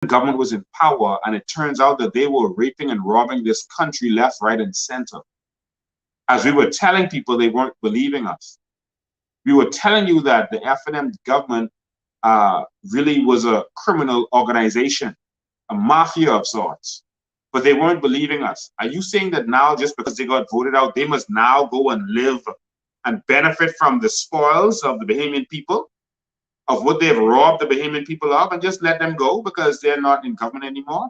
government was in power, and it turns out that they were raping and robbing this country left, right, and center. As we were telling people, they weren't believing us. We were telling you that the F&M government really was a criminal organization, a mafia of sorts, but they weren't believing us. Are you saying that now, just because they got voted out, they must now go and live and benefit from the spoils of the Bahamian people, of what they've robbed the Bahamian people of, and just let them go because they're not in government anymore?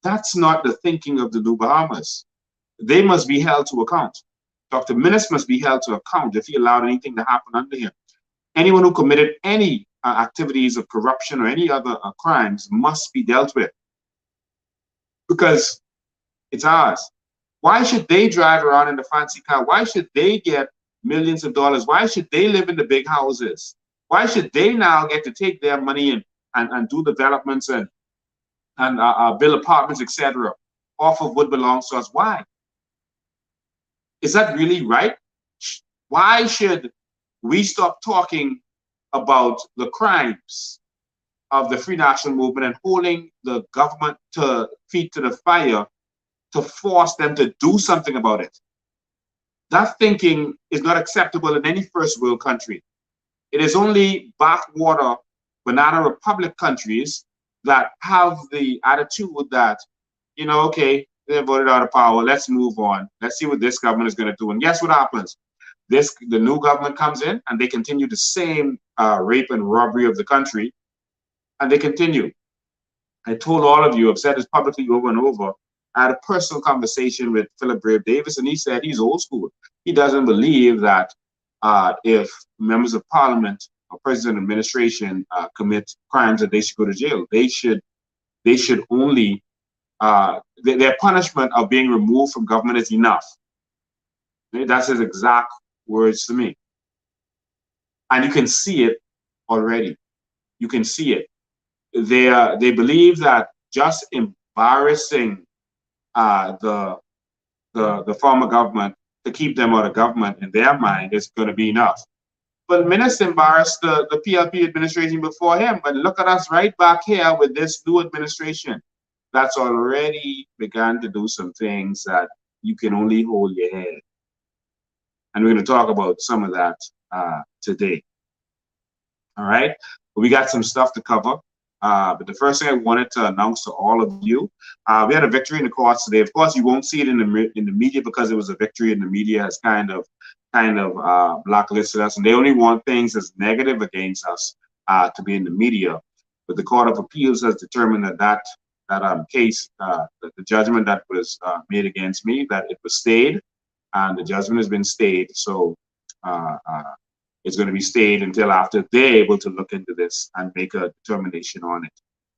That's not the thinking of the New Bahamas. They must be held to account. Dr. Minnis must be held to account if he allowed anything to happen under him. Anyone who committed any activities of corruption or any other crimes must be dealt with, because it's ours. Why should they drive around in the fancy car? Why should they get millions of dollars? Why should they live in the big houses? Why should they now get to take their money and do developments and build apartments, etc., off of what belongs to us? Why? Is that really right? Why should we stop talking about the crimes of the Free National Movement and holding the government feet to the fire to force them to do something about it? That thinking is not acceptable in any first world country. It is only backwater banana republic countries that have the attitude that, you know, okay, they voted out of power, let's move on. Let's see what this government is going to do. And guess what happens? The new government comes in and they continue the same rape and robbery of the country, and they continue. I told all of you, I've said this publicly over and over, I had a personal conversation with Philip Brave Davis, and he said he's old school. He doesn't believe that if members of parliament or president of administration commit crimes, that they should go to jail. They should only, their punishment of being removed from government is enough. That's his exact words to me. And you can see it already. You can see it. They believe that just embarrassing the former government to keep them out of government in their mind is going to be enough. But Minnis embarrassed the PLP administration before him. But look at us right back here with this new administration that's already begun to do some things that you can only hold your head. And we're going to talk about some of that today. All right, we got some stuff to cover. But the first thing I wanted to announce to all of you, we had a victory in the courts today. Of course, you won't see it in the media because it was a victory, and the media has kind of blacklisted us, and they only want things that's negative against us to be in the media. But the Court of Appeals has determined that case, the judgment that was made against me, that it was stayed, and the judgment has been stayed. So it's going to be stayed until after they're able to look into this and make a determination on it.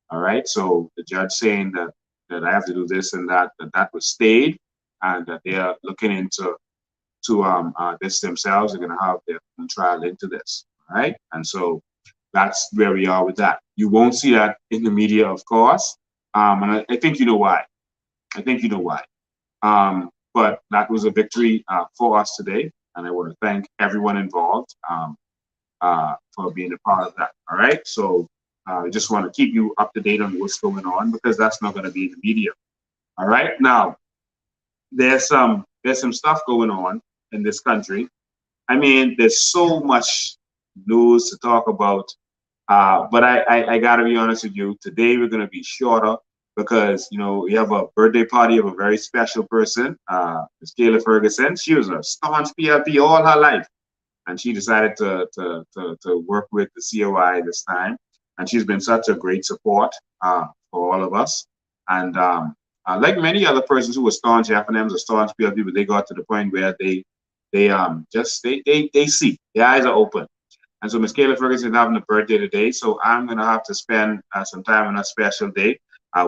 All right. So the judge saying that I have to do this and that was stayed, and that they are looking into this themselves. They're going to have their own trial into this. All right. And so that's where we are with that. You won't see that in the media, of course. And I think you know why. I think you know why. But that was a victory for us today. And I want to thank everyone involved for being a part of that. All right. So I just want to keep you up to date on what's going on, because that's not going to be in the media. All right. Now, there's some stuff going on in this country. I mean, there's so much news to talk about. But I got to be honest with you. Today we're going to be shorter, because, you know, we have a birthday party of a very special person, Ms. Kayla Ferguson. She was a staunch PLP all her life, and she decided to work with the COI this time. And she's been such a great support for all of us. And like many other persons who were staunch F&Ms or staunch PLP, but they got to the point where they see, their eyes are open. And so Ms. Kayla Ferguson is having a birthday today, so I'm going to have to spend some time on a special day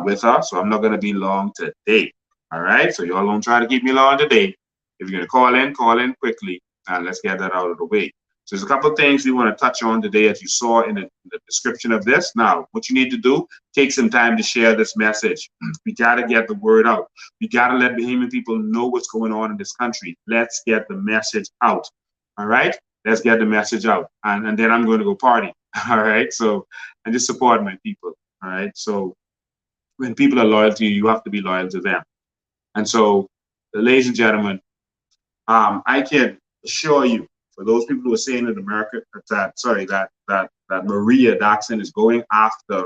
with her, so I'm not going to be long today. All right, so y'all don't try to keep me long today. If you're going to call in quickly, and let's get that out of the way. So there's a couple of things we want to touch on today, as you saw in the description of this. Now, what you need to do, take some time to share this message. We got to get the word out. We got to let Bahamian people know what's going on in this country. Let's get the message out. All right, let's get the message out, and then I'm going to go party. All right. So I just support my people. All right. So when people are loyal to you, you have to be loyal to them. And so, ladies and gentlemen, I can assure you, for those people who are saying in America that that Maria Daxon is going after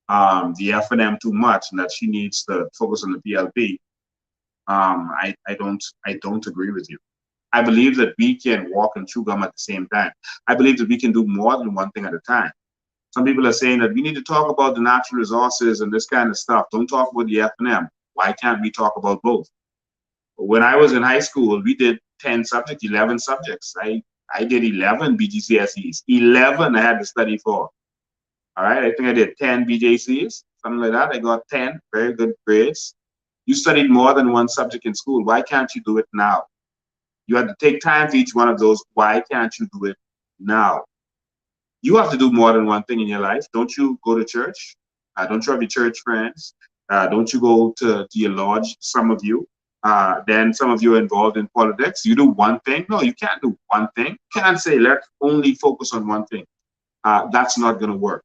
the F&M too much and that she needs to focus on the PLP, I don't agree with you. I believe that we can walk and chew gum at the same time. I believe that we can do more than one thing at a time. Some people are saying that we need to talk about the natural resources and this kind of stuff. Don't talk about the F&M. Why can't we talk about both? When I was in high school, we did 10 subjects, 11 subjects. I did 11 BGCSEs. 11 I had to study for. All right, I think I did 10 BJCs, something like that. I got 10, very good grades. You studied more than one subject in school. Why can't you do it now? You had to take time for each one of those. Why can't you do it now? You have to do more than one thing in your life. Don't you go to church? Don't you have your church friends? Don't you go to your lodge, some of you? Then some of you are involved in politics. You do one thing. No, you can't do one thing. You can't say, let's only focus on one thing. That's not going to work.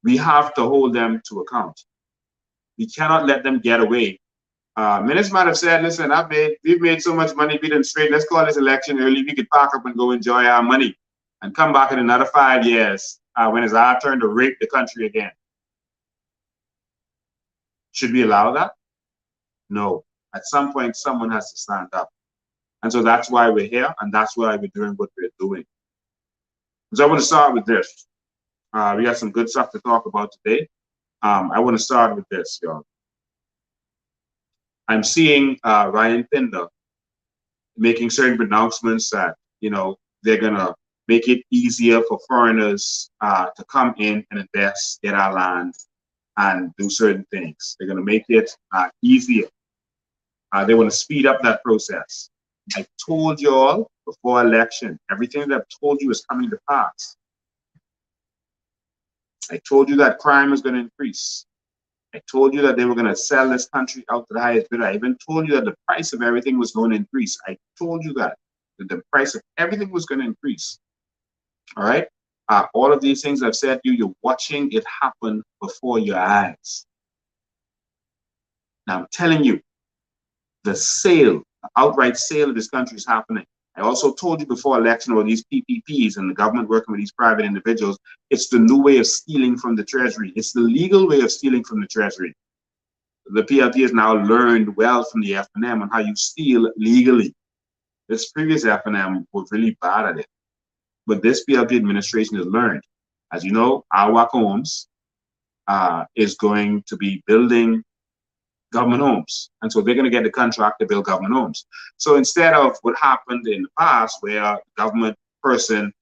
We have to hold them to account. We cannot let them get away. Minnis might have said, listen, we've made so much money, we didn't straight. Let's call this election early. We could pack up and go enjoy our money and come back in another 5 years when it's our turn to rape the country again. Should we allow that? No. At some point, someone has to stand up. And so that's why we're here, and that's why we're doing what we're doing. So I want to start with this. We got some good stuff to talk about today. I want to start with this, y'all. I'm seeing Ryan Pinder making certain pronouncements that, you know, they're going to make it easier for foreigners to come in and invest in our land and do certain things. They're going to make it easier. They want to speed up that process. I told you all before election, everything that I've told you is coming to pass. I told you that crime is going to increase. I told you that they were going to sell this country out to the highest bidder. I even told you that the price of everything was going to increase. I told you that the price of everything was going to increase. All right? All of these things I've said to you, you're watching it happen before your eyes. Now, I'm telling you, the sale, the outright sale of this country is happening. I also told you before election about these PPPs and the government working with these private individuals. It's the new way of stealing from the Treasury. It's the legal way of stealing from the Treasury. The PLP has now learned well from the F&M on how you steal legally. This previous F&M was really bad at it. But this PLP administration has learned. As you know, our homes is going to be building government homes. And so they're going to get the contract to build government homes. So instead of what happened in the past where a government person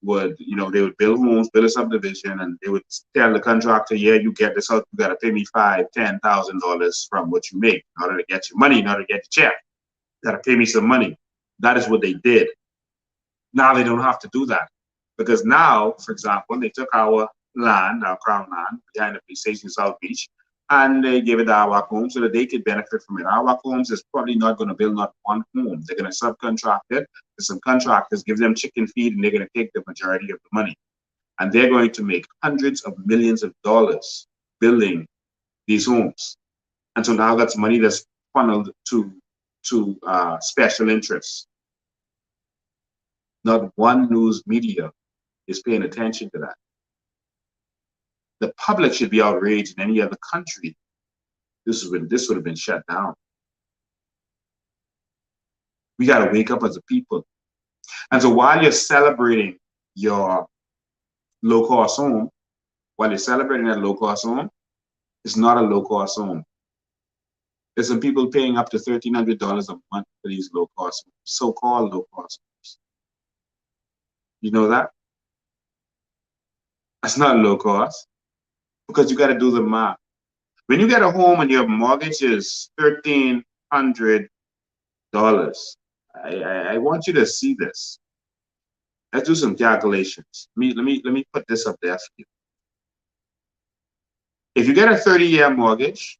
would, you know, they would build homes, build a subdivision, and they would tell the contractor, yeah, you get this out, you got to pay me $5,000-$10,000 from what you make in order to get your money, in order to get your check. You got to pay me some money. That is what they did. Now they don't have to do that. Because now, for example, they took our land, our crown land, behind the police station in South Beach, and they gave it to our homes so that they could benefit from it. Our homes is probably not going to build not one home. They're going to subcontract it to some contractors, give them chicken feed, and they're going to take the majority of the money. And they're going to make hundreds of millions of dollars building these homes. And so now that's money that's funneled to special interests. Not one news media is paying attention to that. The public should be outraged in any other country. This would have been shut down. We got to wake up as a people. And so while you're celebrating your low-cost home, while you're celebrating that low-cost home, it's not a low-cost home. There's some people paying up to $1,300 a month for these low-cost homes, so-called low-cost homes. You know that? That's not low cost because you got to do the math. When you get a home and your mortgage is $1,300, I want you to see this. Let's do some calculations. Let me put this up there for you. If you get a 30-year mortgage,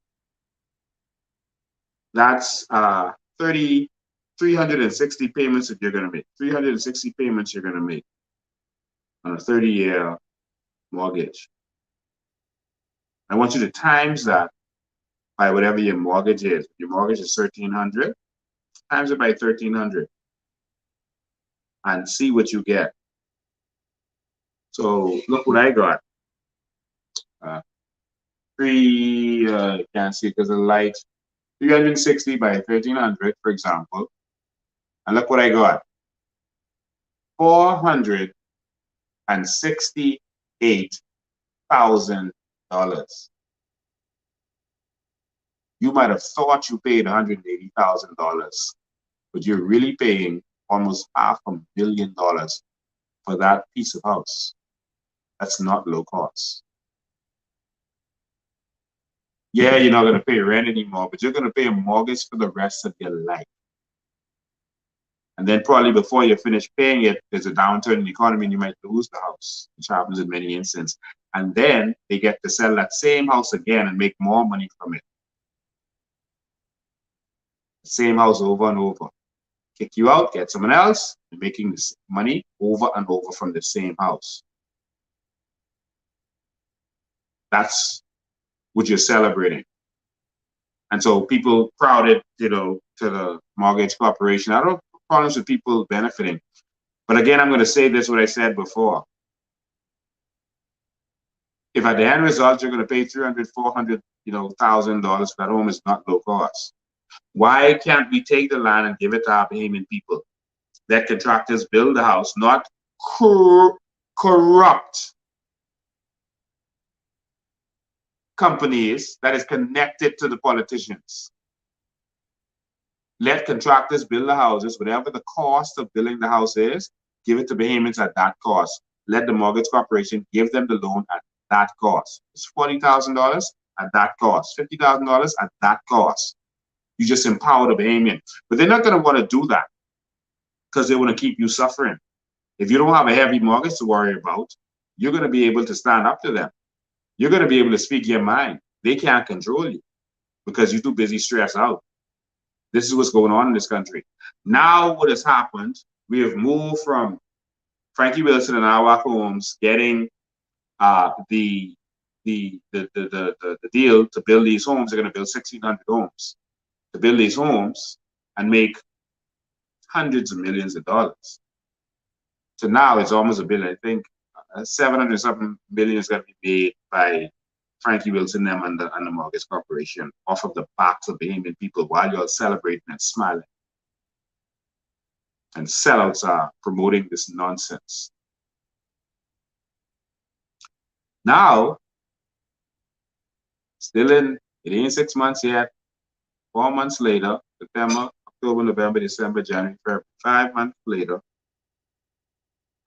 that's 360 payments that you're going to make. 360 payments you're going to make on a 30-year mortgage. I want you to times that by whatever your mortgage is. Your mortgage is $1,300, times it by 1,300 and see what you get. So look what I got. Can't see because of the light. 360 by 1,300, for example. And look what I got. $468,000. You might have thought you paid $180,000, but you're really paying almost $500,000 for that piece of house. That's not low cost. Yeah, you're not going to pay rent anymore, but you're going to pay a mortgage for the rest of your life. And then probably before you finish paying it, there's a downturn in the economy and you might lose the house, which happens in many instances. And then they get to sell that same house again and make more money from it. Same house over and over. Kick you out, get someone else, and making this money over and over from the same house. That's what you're celebrating. And so people crowded, to the mortgage corporation. I don't have problems with people benefiting. But again, I'm going to say this, what I said before. If at the end result, you're going to pay $300,000, $400,000 for that home, is not low cost. Why can't we take the land and give it to our Bahamian people? Let contractors build the house, not corrupt companies that is connected to the politicians. Let contractors build the houses, whatever the cost of building the house is, give it to Bahamians at that cost. Let the mortgage corporation give them the loan at that cost. It's $40,000 at that cost, $50,000 at that cost. You just empower the Bahamian. But they're not going to want to do that because they want to keep you suffering. If you don't have a heavy mortgage to worry about, you're going to be able to stand up to them. You're going to be able to speak your mind. They can't control you because you're too busy stressed out. This is what's going on in this country. Now what has happened, we have moved from Frankie Wilson and Awak Homes getting the deal to build these homes. They're going to build 1,600 homes. To build these homes and make hundreds of millions of dollars. So now it's almost $1 billion. I think 700-something million is going to be made by Frankie Wilson them and the mortgage corporation off of the backs of Bahamian people while you're celebrating and smiling. And sellouts are promoting this nonsense. Now, it ain't 6 months yet. 4 months later, September, October, November, December, January, February, 5 months later.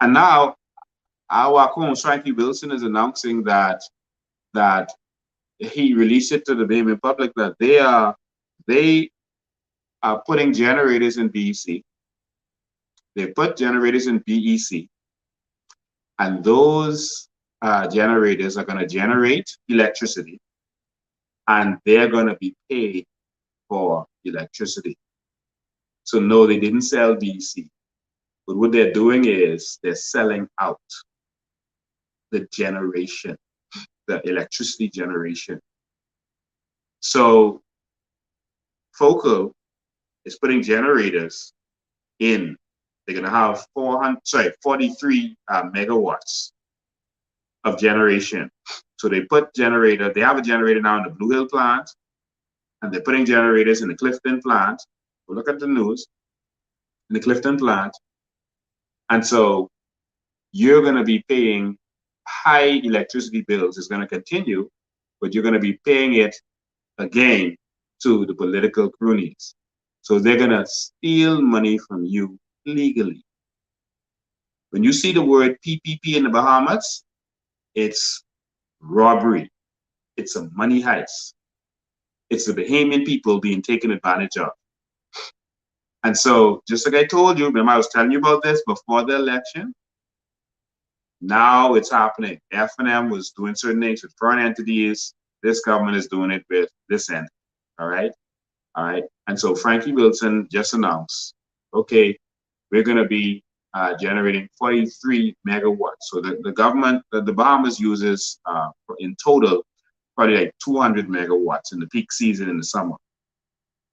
And now, our home, Frankie Wilson, is announcing that he released it to the Bahamian public that they are putting generators in BEC. They put generators in BEC, and those generators are going to generate electricity, and they're going to be paid for electricity. So no, they didn't sell BEC. But what they're doing is they're selling out the generation, the electricity generation. So Focal is putting generators in. They're going to have 43 megawatts of generation. So they have a generator now in the Blue Hill plant, and they're putting generators in the Clifton plant. We'll look at the news, in the Clifton plant. And so you're going to be paying high electricity bills. It's going to continue, but you're going to be paying it again to the political cronies. So they're going to steal money from you legally. When you see the word PPP in the Bahamas, it's robbery. It's a money heist. It's the Bahamian people being taken advantage of. And so, just like I told you, remember I was telling you about this before the election? Now it's happening. F&M was doing certain things with foreign entities. This government is doing it with this end. All right? All right. And so Frankie Wilson just announced, okay, we're going to be generating 43 megawatts. So the government, the Bahamas uses in total probably like 200 megawatts in the peak season in the summer,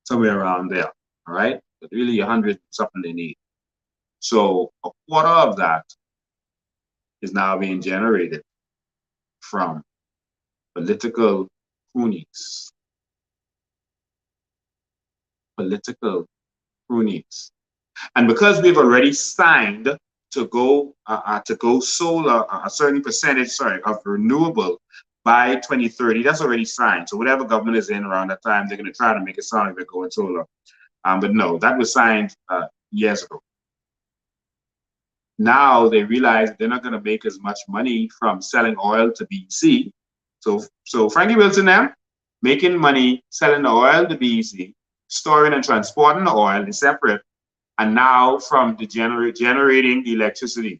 somewhere around there. All right, but really 100 something they need. So a quarter of that is now being generated from political cronies. Political cronies. And because we've already signed to go solar, a certain percentage, of renewable by 2030, that's already signed. So whatever government is in around that time, they're going to try to make it sound like they're going solar. But no, that was signed years ago. Now they realize they're not going to make as much money from selling oil to BC. So Frankie Wilson them making money selling the oil to BC, storing and transporting the oil is separate, and now from the generating the electricity.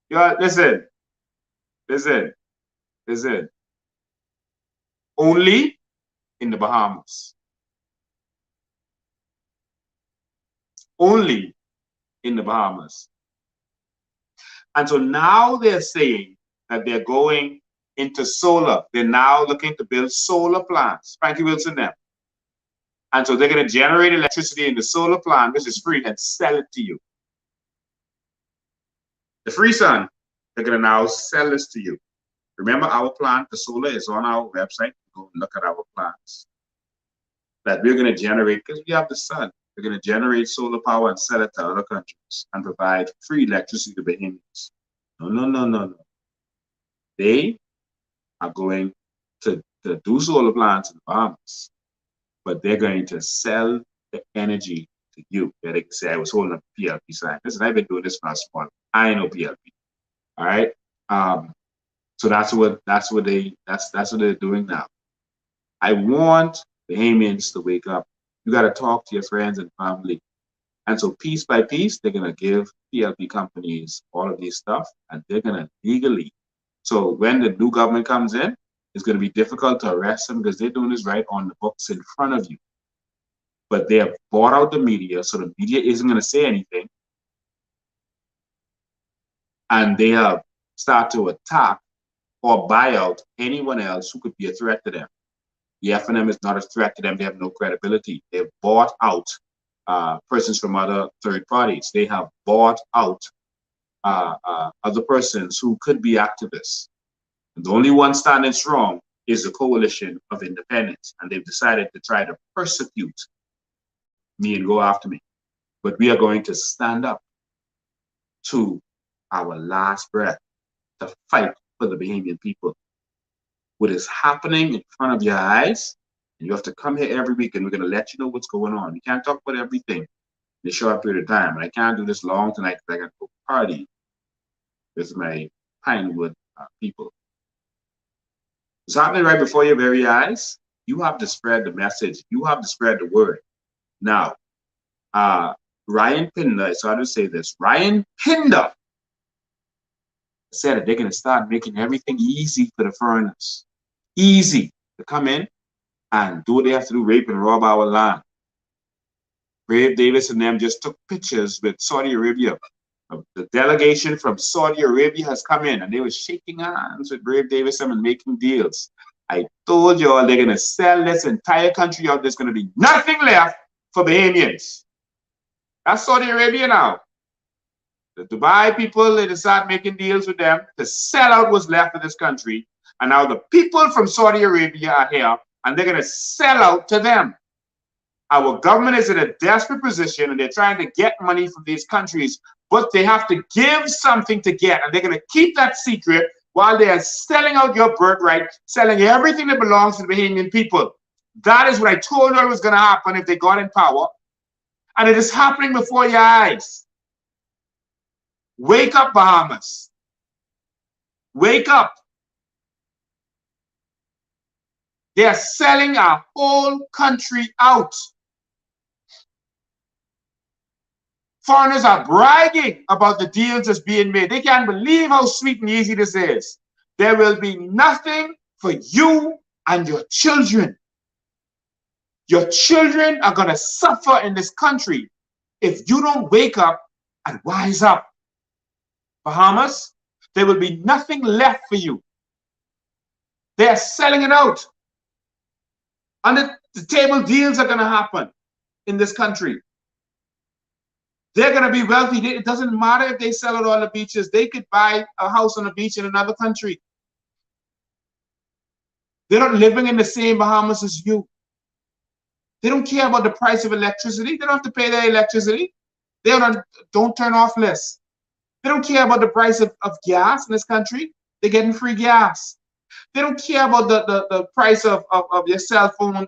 Yeah, listen. Only in the Bahamas. Only in the Bahamas. And so now they're saying that they're going into solar. They're now looking to build solar plants. Frankie Wilson them. And so they're going to generate electricity in the solar plant, which is free, and sell it to you. The free sun, they're going to now sell this to you. Remember, our plant, the solar, is on our website. Go look at our plants that we're going to generate because we have the sun. We're going to generate solar power and sell it to other countries and provide free electricity to Bahamians. No. They are going to do solar plants in the Bahamas, but they're going to sell the energy to you. Yeah, they can say, I was holding up a PLP sign. Listen, I've been doing this for a small. I know PLP. All right. So that's what they're doing now. I want Bahamians to wake up. You got to talk to your friends and family. And so piece by piece, they're going to give PLP companies all of these stuff, and they're going to legally. So when the new government comes in, it's going to be difficult to arrest them because they're doing this right on the books in front of you. But they have bought out the media, so the media isn't going to say anything. And they have started to attack or buy out anyone else who could be a threat to them. The FNM is not a threat to them. They have no credibility. They've bought out persons from other third parties. They have bought out other persons who could be activists. And the only one standing strong is the coalition of independents. And they've decided to try to persecute me and go after me. But we are going to stand up to our last breath to fight for the Bahamian people. What is happening in front of your eyes, and you have to come here every week and we're going to let you know what's going on. We can't talk about everything in a short period of time. And I can't do this long tonight because I got to go party with my Pinewood people. It's happening right before your very eyes. You have to spread the message. You have to spread the word. Now, Ryan Pinder, I started to say this. Ryan Pinder said that they're going to start making everything easy for the foreigners. Easy to come in and do what they have to do, rape and rob our land. Brave Davis and them just took pictures with Saudi Arabia. The delegation from Saudi Arabia has come in and they were shaking hands with Brave Davis and making deals. I told you all they're going to sell this entire country out. There's going to be nothing left for Bahamians. That's Saudi Arabia now. The Dubai people, they start making deals with them to sell out what's left of this country. And now the people from Saudi Arabia are here and they're going to sell out to them. Our government is in a desperate position and they're trying to get money from these countries, but they have to give something to get. And they're going to keep that secret while they are selling out your birthright, selling everything that belongs to the Bahamian people. That is what I told you was going to happen if they got in power. And it is happening before your eyes. Wake up, Bahamas. Wake up. They are selling our whole country out. Foreigners are bragging about the deals that's being made. They can't believe how sweet and easy this is. There will be nothing for you and your children. Your children are going to suffer in this country if you don't wake up and wise up. Bahamas, there will be nothing left for you. They are selling it out. Under the table deals are going to happen in this country. They're going to be wealthy. It doesn't matter if they sell out all the beaches. They could buy a house on a beach in another country. They're not living in the same Bahamas as you. They don't care about the price of electricity. They don't have to pay their electricity. They don't turn off less. They don't care about the price of gas in this country. They're getting free gas. They don't care about the price of your cell phone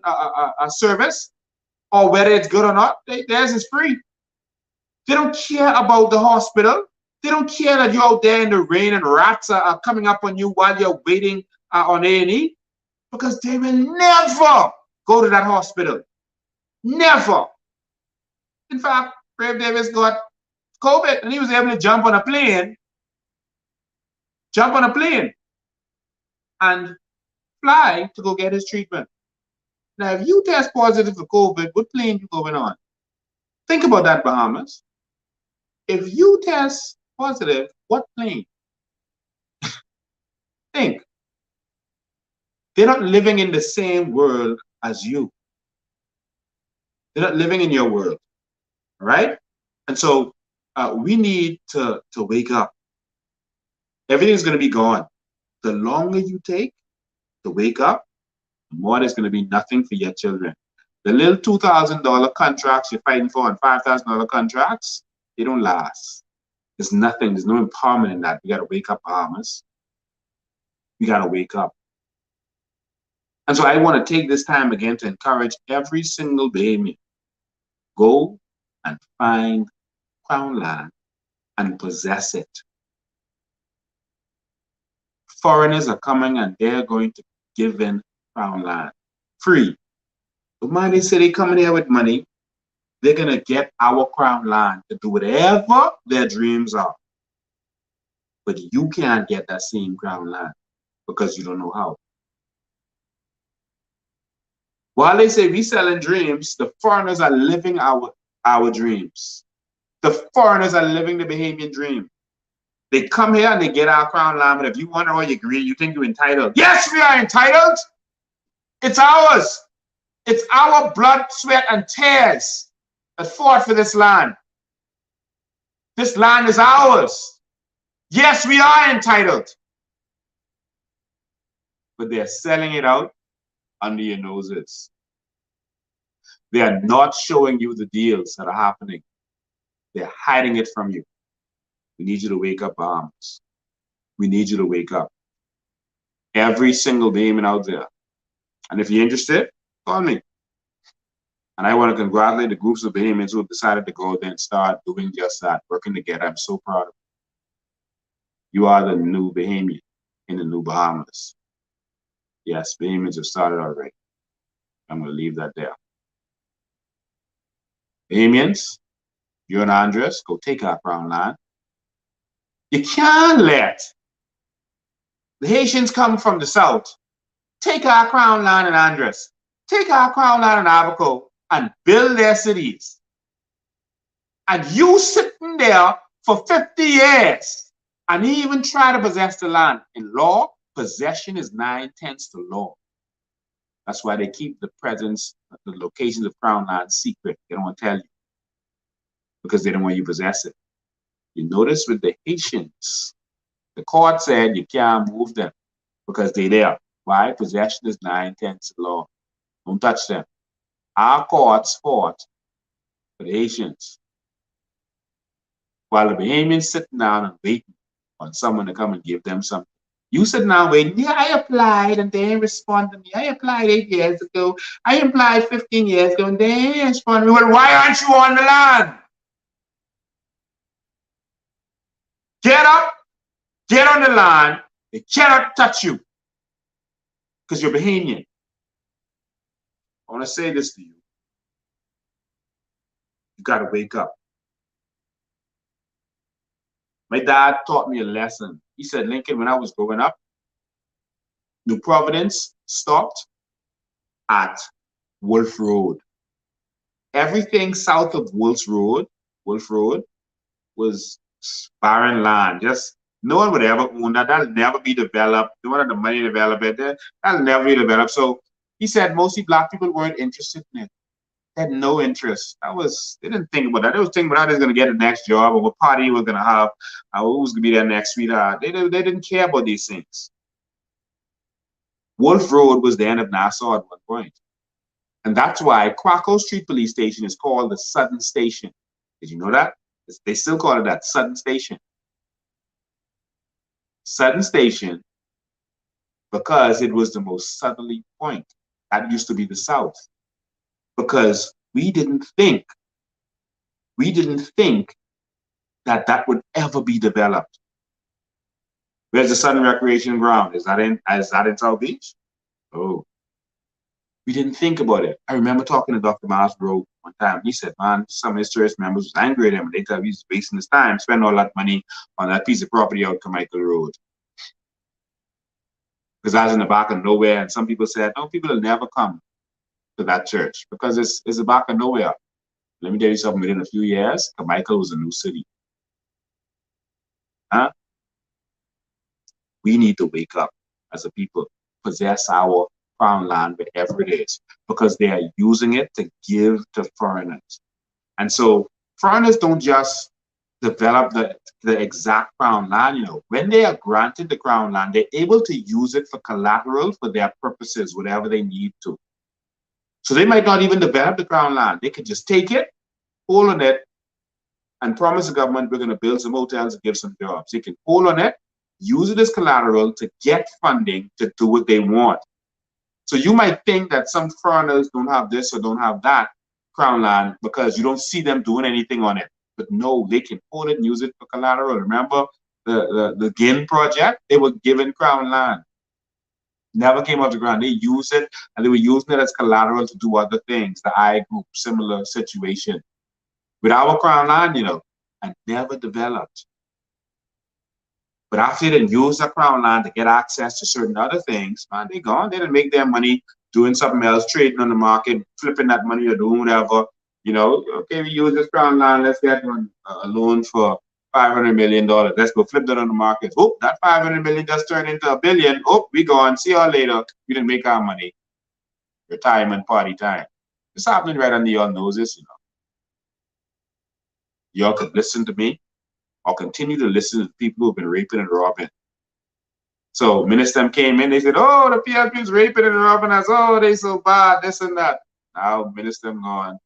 service or whether it's good or not. Theirs is free. They don't care about the hospital. They don't care that you're out there in the rain and rats are coming up on you while you're waiting on A&E, because they will never go to that hospital. Never. In fact, Brave Davis got COVID and he was able to jump on a plane and fly to go get his treatment. Now, if you test positive for COVID, what plane you going on? Think about that, Bahamas. If you test positive, what plane? Think. They're not living in the same world as you. They're not living in your world, all right? And so we need to wake up. Everything's going to be gone. The longer you take to wake up, the more there's going to be nothing for your children. The little $2,000 contracts you're fighting for and $5,000 contracts, they don't last. There's nothing. There's no empowerment in that. We got to wake up, Bahamas. We got to wake up. And so I want to take this time again to encourage every single Bahamian. Go and find Crown land and possess it. Foreigners are coming and they're going to give in Crown land free. But mind they say they coming here with money, they're going to get our Crown land to do whatever their dreams are. But you can't get that same Crown land because you don't know how. While they say we selling dreams, the foreigners are living our dreams. The foreigners are living the Bahamian dream. They come here and they get our Crown land, but if you want or you agree, you think you're entitled. Yes, we are entitled. It's ours. It's our blood, sweat, and tears that fought for this land. This land is ours. Yes, we are entitled. But they're selling it out under your noses. They are not showing you the deals that are happening. They're hiding it from you. We need you to wake up, Bahamas. We need you to wake up. Every single Bahamian out there. And if you're interested, call me. And I want to congratulate the groups of Bahamians who have decided to go out there and start doing just that, working together. I'm so proud of you. You are the new Bahamian in the new Bahamas. Yes, Bahamians have started already. I'm going to leave that there. Bahamians, you and Andres, go take our Crown land. You can't let the Haitians come from the south, take our Crown land in Andres, take our Crown land in Abaco, and build their cities. And you sitting there for 50 years and even try to possess the land. In law, possession is 9/10 to law. That's why they keep the presence, the locations of Crown land secret. They don't want to tell you because they don't want you to possess it. You notice with the Haitians, the court said you can't move them because they're there. Why? Possession is 9/10 to law. Don't touch them. Our courts fought for the Haitians while the Bahamians sitting down and waiting on someone to come and give them something. You sitting down waiting, yeah, I applied and they didn't respond to me. I applied 8 years ago. I applied 15 years ago and they didn't respond to me. Well, why aren't you on the land? Get up, get on the land. They cannot touch you because you're Bahamian. I want to say this to you. You got to wake up. My dad taught me a lesson. He said, Lincoln, when I was growing up, New Providence stopped at Wolf Road. Everything south of Wolf Road was barren land. Just no one would ever own that. That'll never be developed. No one had the money to develop it. That'll never be developed. So he said mostly black people weren't interested in it. They had no interest. They didn't think about that. They was thinking about how they're going to get the next job or what party we're going to have, who's going to be their next sweetheart. They didn't care about these things. Wolf Road was the end of Nassau at one point. And that's why Krakow Street Police Station is called the Southern Station. Did you know that? They still call it that, Southern Station. Southern Station, because it was the most southerly point. That used to be the South. Because we didn't think that that would ever be developed. Where's the Southern Recreation Ground? Is that in South Beach? Oh. We didn't think about it. I remember talking to Dr. Miles Grove one time. He said, man, some of his church members was angry at him. They thought he was wasting his time, spend all that money on that piece of property out Carmichael Road. Because I was in the back of nowhere, and some people said, no, people will never come to that church because it's the back of nowhere. Let me tell you something, within a few years, Carmichael was a new city. Huh? We need to wake up as a people, possess our crown land wherever it is, because they are using it to give to foreigners. And so foreigners don't just develop the exact crown land. You know, when they are granted the crown land, they're able to use it for collateral for their purposes, whatever they need to. So they might not even develop the crown land. They could just take it, hold on it, and promise the government we're going to build some hotels and give some jobs. They can hold on it, use it as collateral to get funding to do what they want. So you might think that some foreigners don't have this or don't have that crown land because you don't see them doing anything on it. But no, they can hold it and use it for collateral. Remember the Ginn project? They were given crown land. Never came off the ground. They used it and they were using it as collateral to do other things. The I group, similar situation. With our crown land, you know, and never developed. But after they didn't use the crown land to get access to certain other things, man, they gone. They didn't make their money doing something else, trading on the market, flipping that money or doing whatever. You know, okay, we use this crown land. Let's get a loan for $500 million. Let's go flip that on the market. Oh, that $500 million just turned into $1 billion. Oh, we gone. See y'all later. We didn't make our money. Retirement party time. It's happening right under your noses, you know. Y'all could listen to me or continue to listen to people who've been raping and robbing. So ministers came in, they said, oh, the PLP is raping and robbing us. Oh, they so bad, this and that. Now minister gone.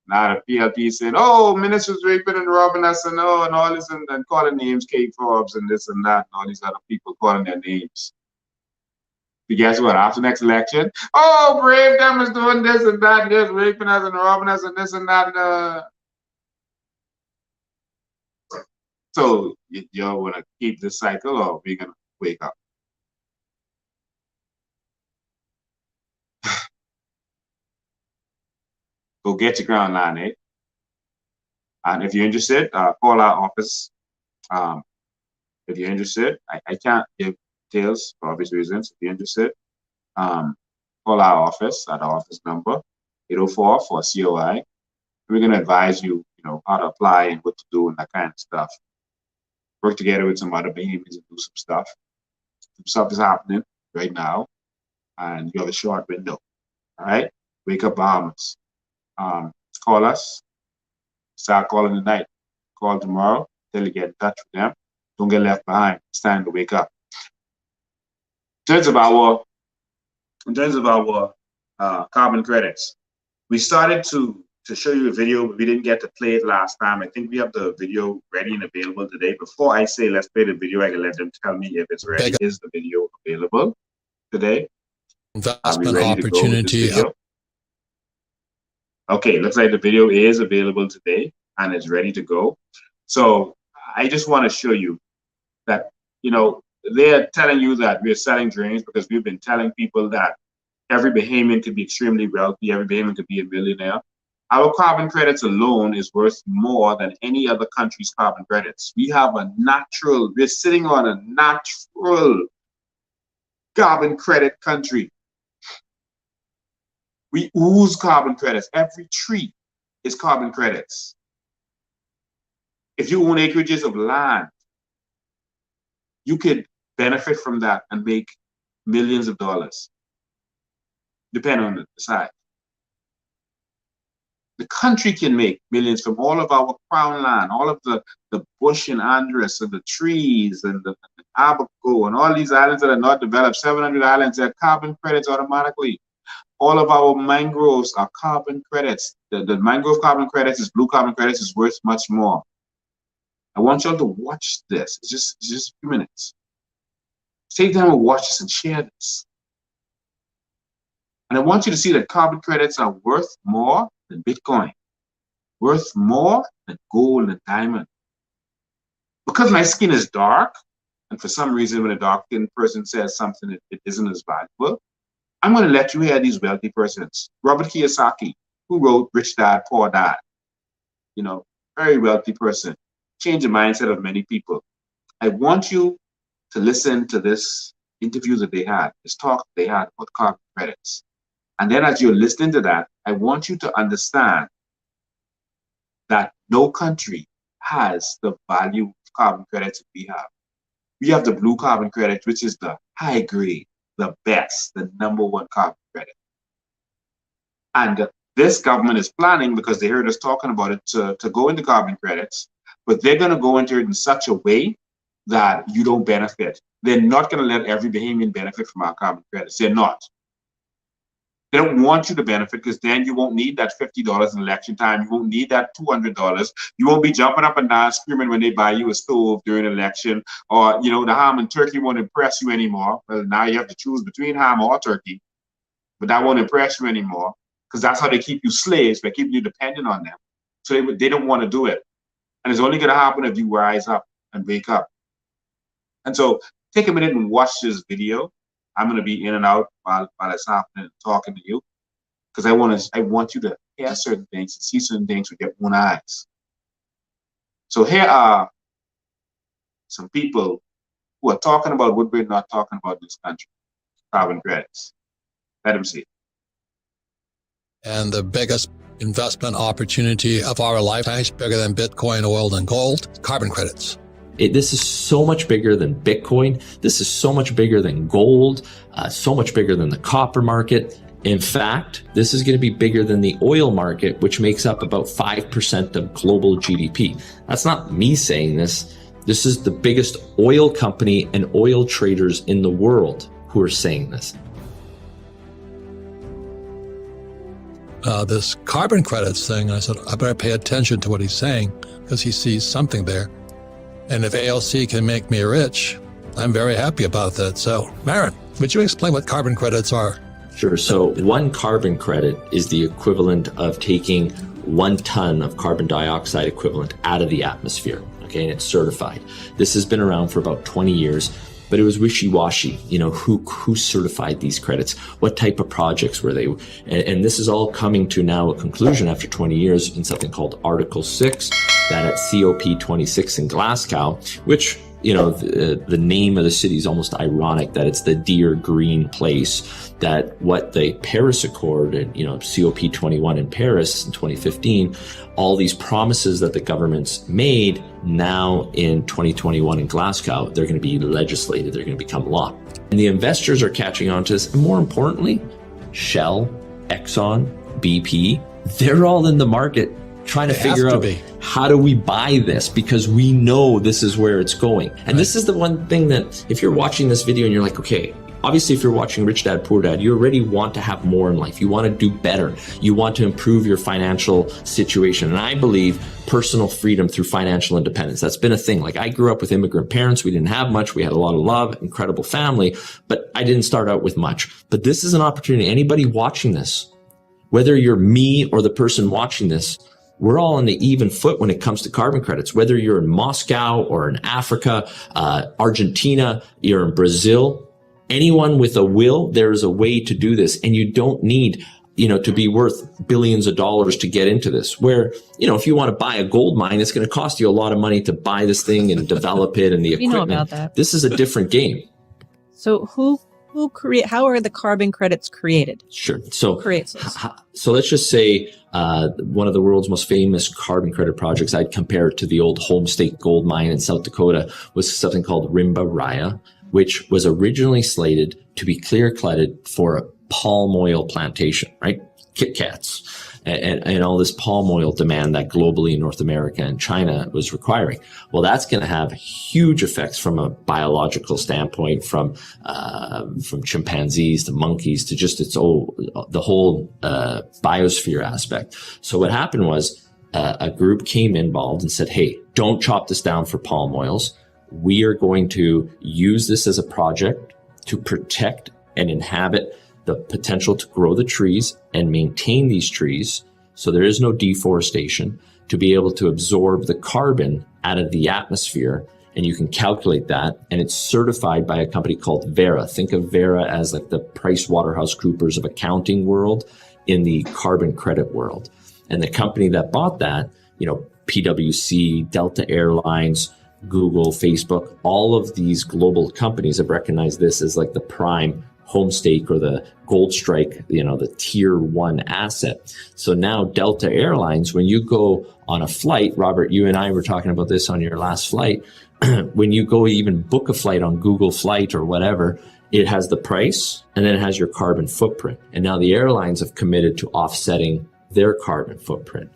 Now the PLP said, oh, ministers raping and robbing us and oh, and all this and calling names, Kate Forbes and this and that, and all these other people calling their names. But guess what? After the next election, oh, Brave them is doing this and that, just raping us and robbing us and this and that. So y'all want to keep this cycle, or we're gonna wake up? Go get your ground line, eh? And if you're interested, call our office. If you're interested, I can't give details for obvious reasons. If you're interested, call our office at our office number 804 for COI. We're gonna advise you, you know, how to apply and what to do and that kind of stuff. Work together with some other Bahamians and do some stuff. Some stuff is happening right now, and you have a short window. All right, wake up, Bahamas. Call us. Start calling tonight. Call tomorrow. Till you get in touch with them. Don't get left behind. It's time to wake up. In terms of our carbon credits, we started to show you a video, but we didn't get to play it last time. I think we have the video ready and available today. Before I say let's play the video, I can let them tell me if it's ready. Is the video available today? Are we ready to go with this video? Okay, looks like the video is available today and it's ready to go. So I just want to show you that, you know, they're telling you that we're selling dreams because we've been telling people that every Bahamian could be extremely wealthy, every Bahamian could be a millionaire. Our carbon credits alone is worth more than any other country's carbon credits. We have we're sitting on a natural carbon credit country. We ooze carbon credits. Every tree is carbon credits. If you own acreages of land, you could benefit from that and make millions of dollars, depending on the size. The country can make millions from all of our crown land, all of the bush and Andres and the trees and the Abaco and all these islands that are not developed, 700 islands, that carbon credits automatically. All of our mangroves are carbon credits. The mangrove carbon credits, blue carbon credits is worth much more. I want y'all to watch this. It's just a few minutes. Take time and watch this and share this. And I want you to see that carbon credits are worth more than Bitcoin, worth more than gold and diamond. Because my skin is dark, and for some reason when a dark-skinned person says something, it isn't as valuable, I'm going to let you hear these wealthy persons. Robert Kiyosaki, who wrote Rich Dad, Poor Dad, you know, very wealthy person, changed the mindset of many people. I want you to listen to this interview that they had, this talk they had about carbon credits. And then as you're listening to that, I want you to understand that no country has the value of carbon credits that we have. We have the blue carbon credit, which is the high grade, the best, the #1 carbon credit. And this government is planning, because they heard us talking about it, to go into carbon credits, but they're going to go into it in such a way that you don't benefit. They're not going to let every Bahamian benefit from our carbon credits. They're not. They don't want you to benefit, because then you won't need that $50 in election time. You won't need that $200. You won't be jumping up and down screaming when they buy you a stove during an election, or, you know, the ham and turkey won't impress you anymore. Well, now you have to choose between ham or turkey, but that won't impress you anymore, because that's how they keep you slaves, by keeping you dependent on them. So they don't want to do it. And it's only going to happen if you rise up and wake up. And so take a minute and watch this video. I'm going to be in and out while it's happening, talking to you, because I want you to hear certain things and see certain things with your own eyes. So here are some people who are talking about what we're not talking about in this country: carbon credits. Let them see. And the biggest investment opportunity of our lifetimes, bigger than Bitcoin, oil, and gold, carbon credits. This is so much bigger than Bitcoin. This is so much bigger than gold, so much bigger than the copper market. In fact, this is going to be bigger than the oil market, which makes up about 5% of global GDP. That's not me saying this. This is the biggest oil company and oil traders in the world who are saying this. This carbon credits thing, I said, I better pay attention to what he's saying, because he sees something there. And if ALC can make me rich, I'm very happy about that. So, Marin, would you explain what carbon credits are? Sure. So 1 carbon credit is the equivalent of taking 1 ton of carbon dioxide equivalent out of the atmosphere. Okay, and it's certified. This has been around for about 20 years, but it was wishy-washy. You know, who certified these credits? What type of projects were they? And this is all coming to now a conclusion after 20 years in something called Article 6, that at COP26 in Glasgow, which, you know, the name of the city is almost ironic, that it's the dear green place, that what the Paris Accord and, you know, COP21 in Paris in 2015, all these promises that the governments made, now in 2021 in Glasgow, they're going to be legislated, they're going to become law. And the investors are catching on to this. And more importantly, Shell, Exxon, BP, they're all in the market trying to figure out how do we buy this, because we know this is where it's going. And this is the one thing that if you're watching this video and you're like, okay, obviously if you're watching Rich Dad, Poor Dad, you already want to have more in life. You want to do better. You want to improve your financial situation. And I believe personal freedom through financial independence. That's been a thing. Like, I grew up with immigrant parents. We didn't have much. We had a lot of love, incredible family, but I didn't start out with much. But this is an opportunity. Anybody watching this, whether you're me or the person watching this, we're all on the even foot when it comes to carbon credits. Whether you're in Moscow or in Africa, Argentina, you're in Brazil, anyone with a will, there is a way to do this. And you don't need, you know, to be worth billions of dollars to get into this. Where, you know, if you want to buy a gold mine, it's going to cost you a lot of money to buy this thing and develop it and the equipment. We know about that. This is a different game. So who how are the carbon credits created? Sure. So Who creates those? So let's just say one of the world's most famous carbon credit projects, I'd compare it to the old Homestake gold mine in South Dakota, was something called Rimba Raya, which was originally slated to be clear-cutted for a palm oil plantation, right? Kit Kats and all this palm oil demand that globally in North America and China was requiring. Well, that's going to have huge effects from a biological standpoint, from chimpanzees to monkeys to just the whole biosphere aspect. So what happened was a group came involved and said, hey, don't chop this down for palm oils. We are going to use this as a project to protect and inhabit the potential to grow the trees and maintain these trees, so there is no deforestation, to be able to absorb the carbon out of the atmosphere. And you can calculate that, and it's certified by a company called Verra. Think of Verra as like the PricewaterhouseCoopers of accounting world in the carbon credit world. And the company that bought that, PwC, Delta Airlines, Google, Facebook, all of these global companies have recognized this as like the prime Homestake or the Gold Strike, the tier 1 asset. So now Delta Airlines, when you go on a flight, Robert, you and I were talking about this on your last flight, when you go even book a flight on Google Flight or whatever, it has the price and then it has your carbon footprint. And now the airlines have committed to offsetting their carbon footprint.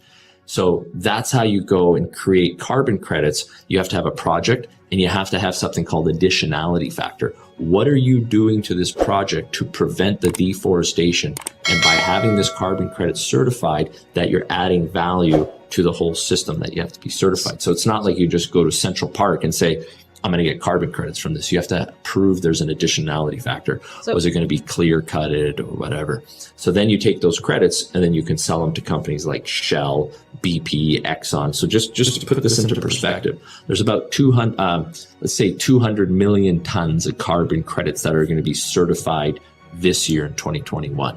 So that's how you go and create carbon credits. You have to have a project and you have to have something called additionality factor. What are you doing to this project to prevent the deforestation? And by having this carbon credit certified, that you're adding value to the whole system that you have to be certified. So it's not like you just go to Central Park and say, I'm going to get carbon credits from this. You have to prove there's an additionality factor. So, was it going to be clear cutted or whatever? So then you take those credits and then you can sell them to companies like Shell, BP, Exxon. So just to put this into perspective, there's about 200 million tons of carbon credits that are going to be certified this year in 2021.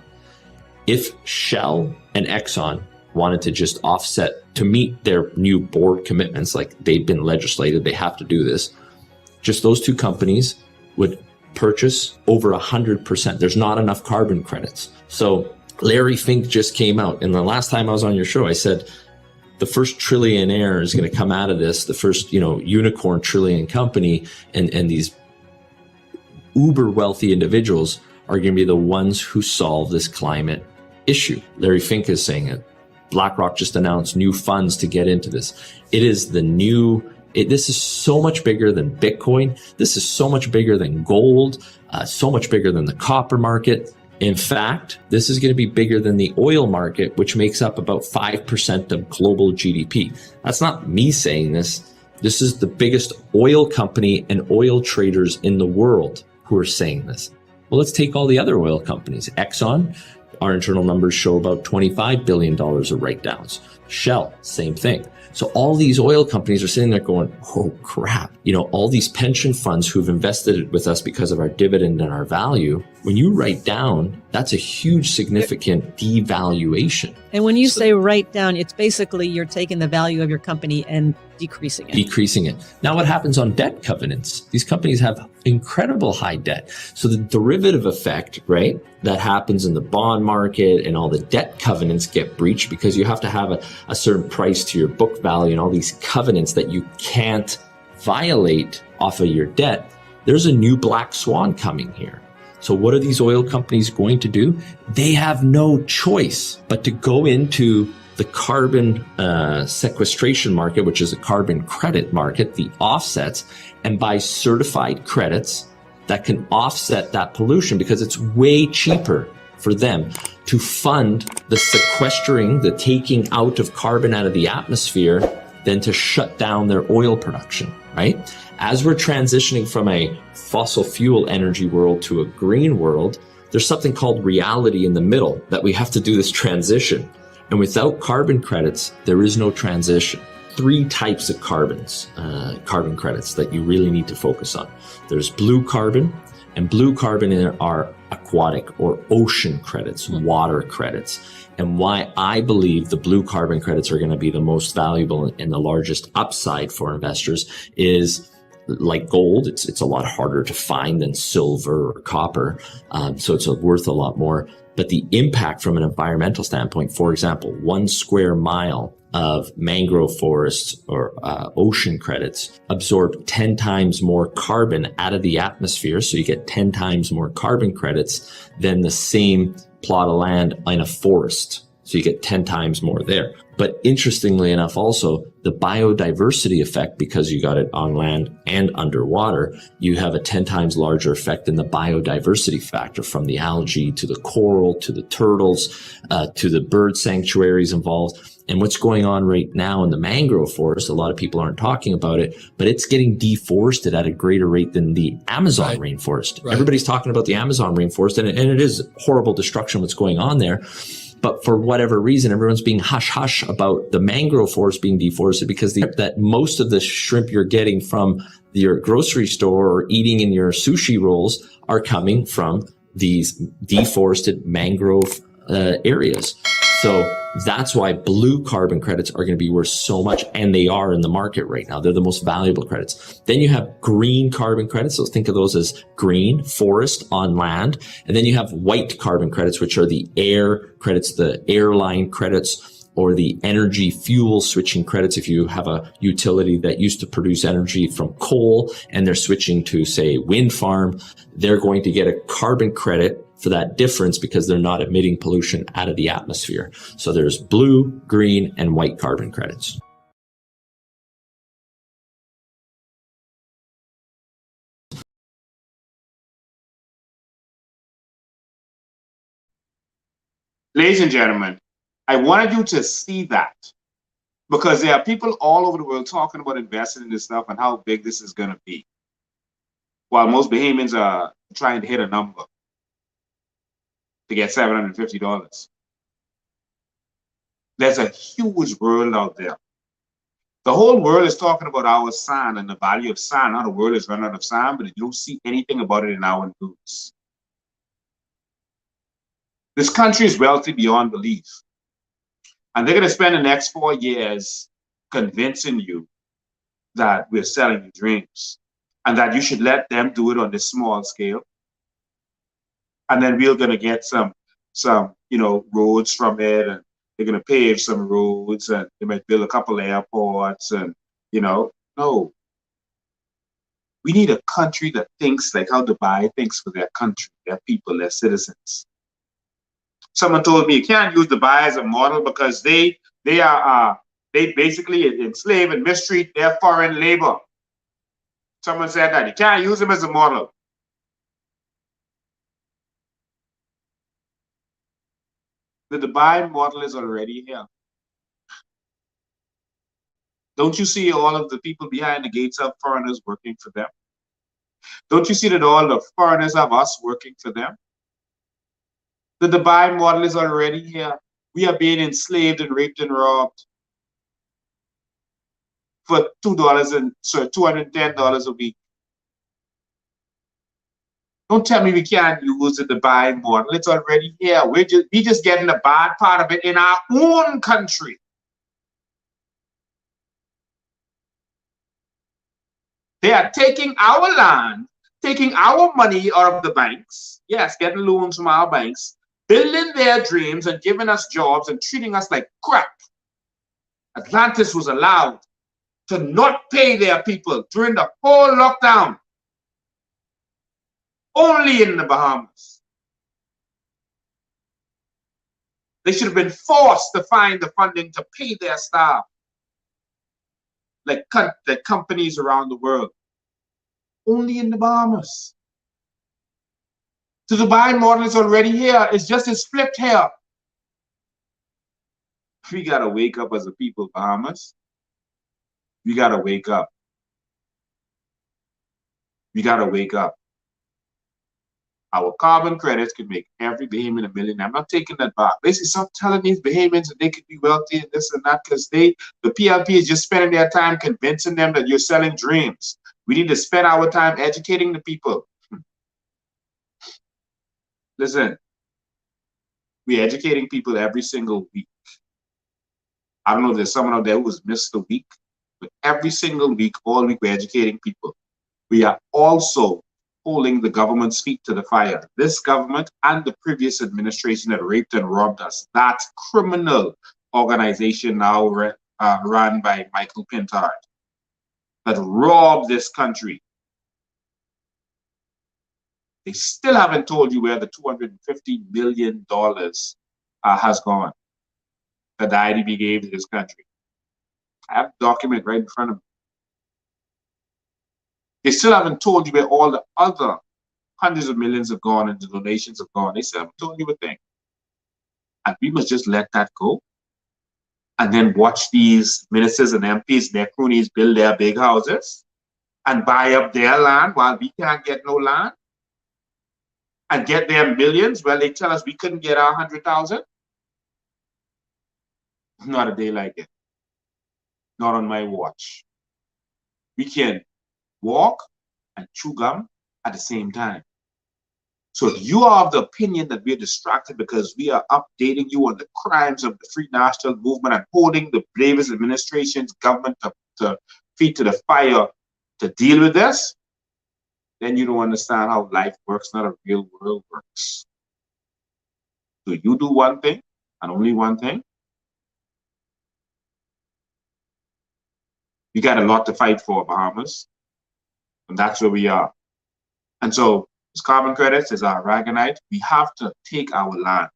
If Shell and Exxon wanted to just offset to meet their new board commitments, like they've been legislated, they have to do this. Just those two companies would purchase over 100%. There's not enough carbon credits. So Larry Fink just came out. And the last time I was on your show, I said, the first trillionaire is going to come out of this, the first, unicorn trillion company, and these uber wealthy individuals are going to be the ones who solve this climate issue. Larry Fink is saying it. BlackRock just announced new funds to get into this. It is the new, this is so much bigger than Bitcoin. This is so much bigger than gold, so much bigger than the copper market. In fact, this is going to be bigger than the oil market, which makes up about 5% of global GDP. That's not me saying this. This is the biggest oil company and oil traders in the world who are saying this. Well, let's take all the other oil companies. Exxon, our internal numbers show about $25 billion of write-downs. Shell, same thing. So all these oil companies are sitting there going, oh crap, all these pension funds who've invested with us because of our dividend and our value, when you write down, that's a huge significant devaluation. And when you say write down, it's basically you're taking the value of your company and decreasing it. Now what happens on debt covenants? These companies have incredible high debt. So the derivative effect, right, that happens in the bond market and all the debt covenants get breached because you have to have a certain price to your book value and all these covenants that you can't violate off of your debt. There's a new black swan coming here. So what are these oil companies going to do? They have no choice but to go into the carbon sequestration market, which is a carbon credit market, the offsets, and buy certified credits that can offset that pollution because it's way cheaper for them to fund the sequestering, the taking out of carbon out of the atmosphere than to shut down their oil production, right? As we're transitioning from a fossil fuel energy world to a green world, there's something called reality in the middle that we have to do this transition. And without carbon credits, there is no transition. 3 types of carbon credits that you really need to focus on. There's blue carbon, and blue carbon are aquatic or ocean credits, water credits. And why I believe the blue carbon credits are going to be the most valuable and the largest upside for investors is like gold, it's a lot harder to find than silver or copper, so it's worth a lot more. But the impact from an environmental standpoint, for example, 1 square mile of mangrove forests or ocean credits absorb 10 times more carbon out of the atmosphere. So you get 10 times more carbon credits than the same plot of land in a forest. So you get 10 times more there. But interestingly enough, also the biodiversity effect, because you got it on land and underwater, you have a 10 times larger effect in the biodiversity factor, from the algae to the coral to the turtles to the bird sanctuaries involved. And what's going on right now in the mangrove forest, a lot of people aren't talking about it, but it's getting deforested at a greater rate than the Amazon rainforest. Right. Everybody's talking about the Amazon rainforest, and it is horrible destruction what's going on there. But for whatever reason, everyone's being hush-hush about the mangrove forest being deforested, because that most of the shrimp you're getting from your grocery store or eating in your sushi rolls are coming from these deforested mangrove areas. So that's why blue carbon credits are going to be worth so much, and they are in the market right now. They're the most valuable credits. Then you have green carbon credits. So think of those as green, forest on land. And then you have white carbon credits, which are the air credits, the airline credits, or the energy fuel switching credits. If you have a utility that used to produce energy from coal and they're switching to, say, wind farm, they're going to get a carbon credit for that difference because they're not emitting pollution out of the atmosphere. So there's blue, green, and white carbon credits. Ladies and gentlemen, I wanted you to see that, because there are people all over the world talking about investing in this stuff and how big this is going to be, while most Bahamians are trying to hit a number to get $750. There's a huge world out there. The whole world is talking about our sand and the value of sand, how the world is run out of sand, but you don't see anything about it in our news. This country is wealthy beyond belief. And they're going to spend the next 4 years convincing you that we're selling you dreams and that you should let them do it on this small scale. And then we're going to get some roads from it, and they're going to pave some roads, and they might build a couple airports, and, no. We need a country that thinks like how Dubai thinks for their country, their people, their citizens. Someone told me you can't use Dubai as a model because they basically enslave and mistreat their foreign labor. Someone said that you can't use them as a model. The Dubai model is already here. Don't you see all of the people behind the gates have foreigners working for them? Don't you see that all the foreigners have us working for them? The Dubai model is already here. We are being enslaved and raped and robbed for $210 a week. Don't tell me we can't use the Dubai model. It's already here. We just getting the bad part of it in our own country. They are taking our land, taking our money out of the banks. Yes, getting loans from our banks, building their dreams and giving us jobs and treating us like crap. Atlantis was allowed to not pay their people during the whole lockdown. Only in the Bahamas. They should have been forced to find the funding to pay their staff, like companies around the world. Only in the Bahamas. The Dubai model is already here. It's just flipped here. We gotta wake up as a people, Bahamas. We gotta wake up. We gotta wake up. Our carbon credits could make every Bahamian a millionaire. I'm not taking that back. Basically, stop telling these Bahamians that they could be wealthy and this and that, because the PLP is just spending their time convincing them that you're selling dreams. We need to spend our time educating the people. Listen, we're educating people every single week. I don't know if there's someone out there who has missed a week, but every single week, all week, we're educating people. we are also holding the government's feet to the fire. This government and the previous administration that raped and robbed us, that criminal organization now run by Michael Pintard, that robbed this country. They still haven't told you where the $250 million has gone that the IDB gave to this country. I have the document right in front of me. They still haven't told you where all the other hundreds of millions have gone and the donations have gone. They still haven't told you a thing. And we must just let that go and then watch these ministers and MPs, their cronies, build their big houses and buy up their land while we can't get no land and get their millions. Well, they tell us we couldn't get our 100,000. Not a day like it. Not on my watch. We can walk and chew gum at the same time. So if you are of the opinion that we're distracted because we are updating you on the crimes of the Free National Movement and holding the bravest administration's government to feet to the fire to deal with this, then you don't understand how life works, not a real world works. So you do one thing and only one thing. You got a lot to fight for, Bahamas. And that's where we are. And so it's carbon credits, it's our Aragonite. We have to take our land.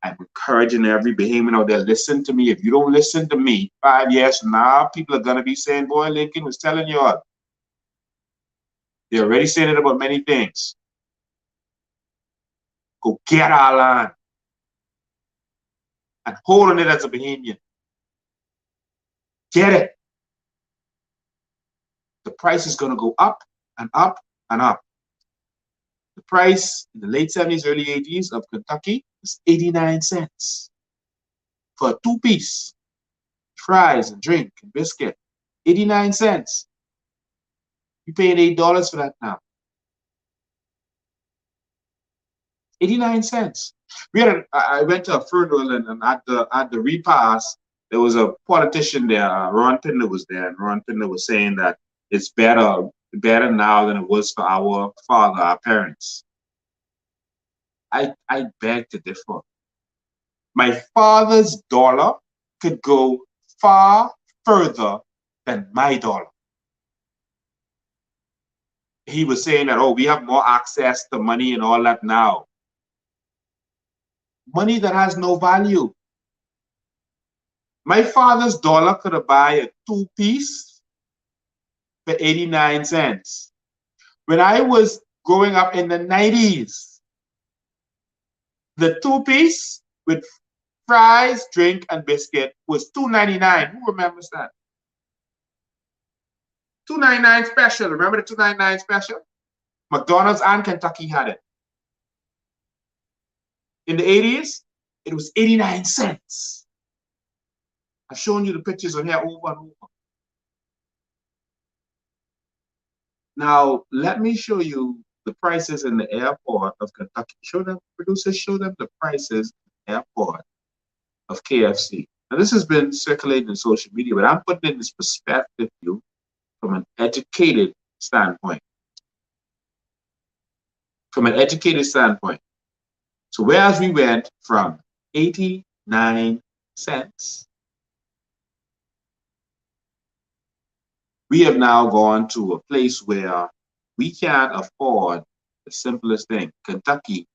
I'm encouraging every Bahamian out there, listen to me. If you don't listen to me, 5 years from now, people are going to be saying, boy, Lincoln was telling you all. They're already saying it about many things. Go get our land and hold on it as a Bahamian. Get it. The price is going to go up and up and up. The price in the late 70s, early 80s of Kentucky was 89 cents for a 2-piece, fries and drink and biscuit. 89 cents. You're paying $8 for that now. 89 cents. I went to a funeral and at the repast, there was a politician there. Ron Pindler was there, and Ron Pindler was saying that it's better now than it was for our father, our parents. I beg to differ. My father's dollar could go far further than my dollar. He was saying that, oh, we have more access to money and all that now. Money that has no value. My father's dollar could have bought a 2-piece for 89 cents. When I was growing up in the 90s, the 2-piece with fries, drink, and biscuit was $2.99. Who remembers that? $2.99 special. Remember the $2.99 special? McDonald's and Kentucky had it. In the 80s, it was 89 cents. I've shown you the pictures on here over and over. Now, let me show you the prices in the airport of Kentucky. Show them, producers, show them the prices in the airport of KFC. Now, this has been circulating in social media, but I'm putting it in this perspective view from an educated standpoint. From an educated standpoint. So whereas we went from 89 cents, we have now gone to a place where we can't afford the simplest thing, Kentucky,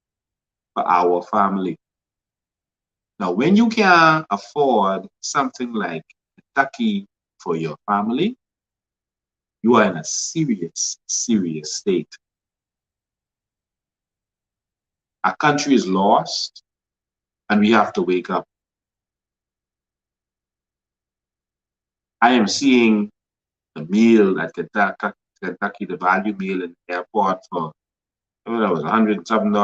for our family. Now, when you can't afford something like Kentucky for your family, you are in a serious, serious state. Our country is lost, and we have to wake up. I am seeing the meal at Kentucky, the value meal in the airport for, that was $100 and something.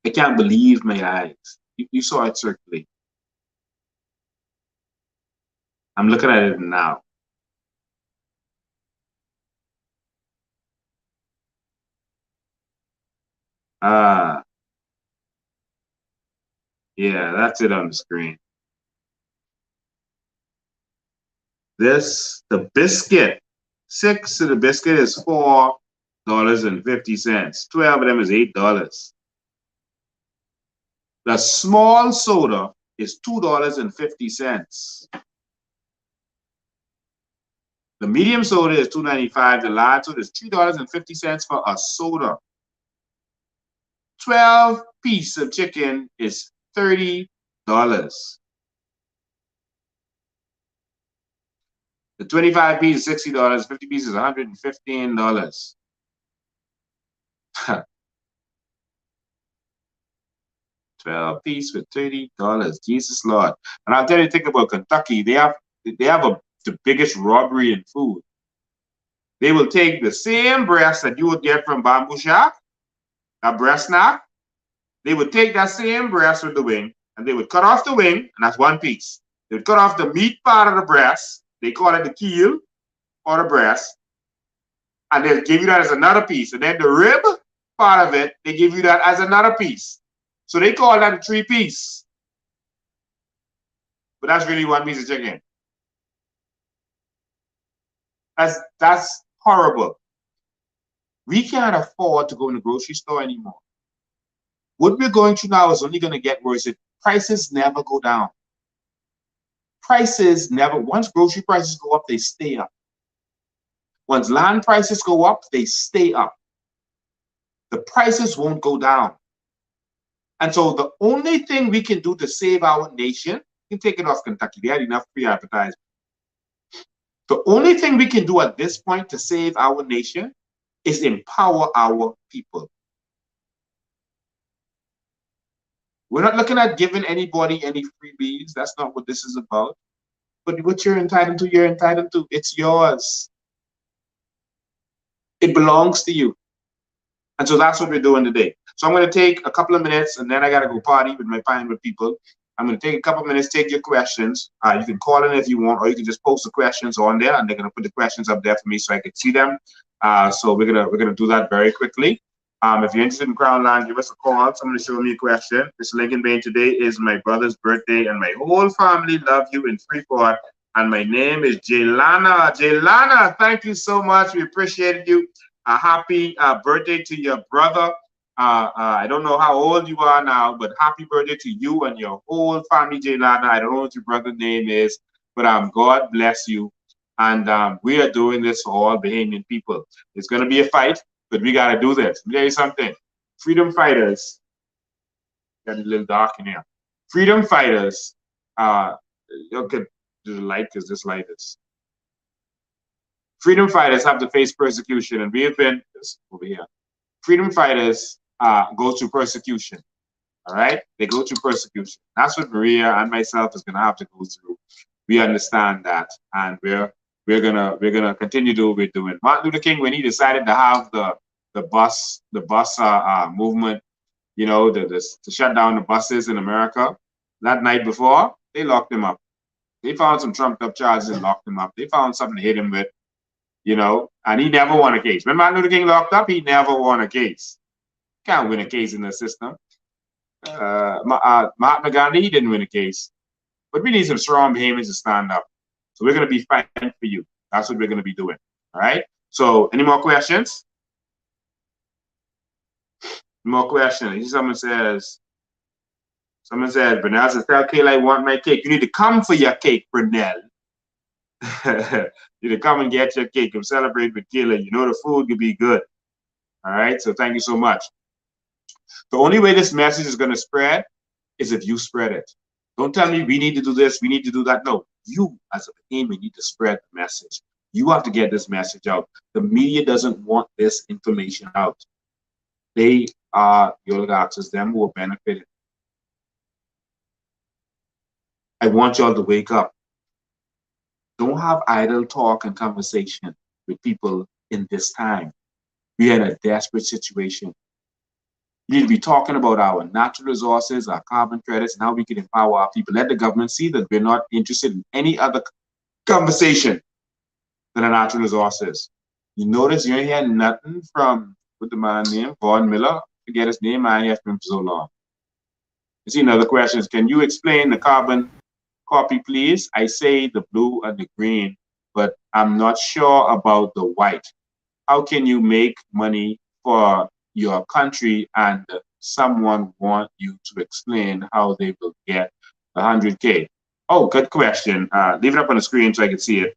I can't believe my eyes. You saw it circulate. I'm looking at it now. Yeah, that's it on the screen. The biscuit, 6 of the biscuit is $4.50. 12 of them is $8. The small soda is $2.50. The medium soda is $2.95. The large soda is $3.50 for a soda. 12 piece of chicken is $30. The 25 piece is $60. 50 pieces is $115. 12 piece with $30. Jesus Lord. And I'll tell you, think about Kentucky. They have the biggest robbery in food. They will take the same breast that you would get from Bamboo Shack, a breast snack. They would take that same breast with the wing, and they would cut off the wing, and that's one piece. They would cut off the meat part of the breast. They call it the keel or the breast, and they'll give you that as another piece. And then the rib part of it, they give you that as another piece. So they call that a 3-piece. But that's really one piece of chicken. That's horrible. We can't afford to go in the grocery store anymore. What we're going through now is only going to get worse. Prices never go down. Prices never, once grocery prices go up, they stay up. Once land prices go up, they stay up. The prices won't go down. And so the only thing we can do to save our nation, you can take it off Kentucky, they had enough free advertising. The only thing we can do at this point to save our nation is empower our people. We're not looking at giving anybody any freebies. That's not what this is about. But what you're entitled to, you're entitled to. It's yours. It belongs to you. And so that's what we're doing today. So I'm going to take a couple of minutes, and then I got to go party with my Pinewood people. I'm going to take a couple of minutes, take your questions. You can call in if you want, or you can just post the questions on there, and they're going to put the questions up there for me so I can see them. So we're gonna do that very quickly. If you're interested in Crown Land, give us a call. Someone to show me a question. Mr. Lincoln Bain, today is my brother's birthday, and my whole family love you in Freeport. And my name is Jaylana. Jaylana, thank you so much. We appreciate you. A happy birthday to your brother. I don't know how old you are now, but happy birthday to you and your whole family, Jaylana. I don't know what your brother's name is, but God bless you. And we are doing this for all Bahamian people. It's going to be a fight, but we got to do this. Let me tell you something. Freedom fighters, got a little dark in here. Freedom fighters, okay, do the light because this light is. Freedom fighters have to face persecution, and we have been over here. Freedom fighters go through persecution. All right, they go through persecution. That's what Maria and myself is going to have to go through. We understand that, and we're gonna continue to do what we're doing. Martin Luther King, when he decided to have the bus movement, you know, to shut down the buses in America, that night before, they locked him up. They found some trumped up charges and locked him up. They found something to hit him with, you know, and he never won a case. When Martin Luther King locked up, he never won a case. Can't win a case in the system. Mahatma Gandhi, he didn't win a case. But we need some strong Bahamians to stand up. So we're going to be fighting for you. That's what we're going to be doing. All right? So any more questions? More questions. Someone says, Brunel says, tell Kayla I want my cake. You need to come for your cake, Brunel. You need to come and get your cake and celebrate with Kayla. You know the food could be good. All right? So thank you so much. The only way this message is going to spread is if you spread it. Don't tell me we need to do this, we need to do that. No, you as a Bahamian need to spread the message. You have to get this message out. The media doesn't want this information out. They are the oligarchs, them who are benefiting. I want y'all to wake up. Don't have idle talk and conversation with people in this time. We are in a desperate situation. We need to be talking about our natural resources, our carbon credits, and how we can empower our people. Let the government see that we're not interested in any other conversation than our natural resources. You notice you ain't hear nothing from, what the man name, Vaughn Miller. Forget his name, I ain't heard from him for so long. You see another question. Can you explain the carbon copy, please? I say the blue and the green but I'm not sure about the white. How can you make money for your country and someone want you to explain how they will get 100K? Oh, good question. Leave it up on the screen so I can see it.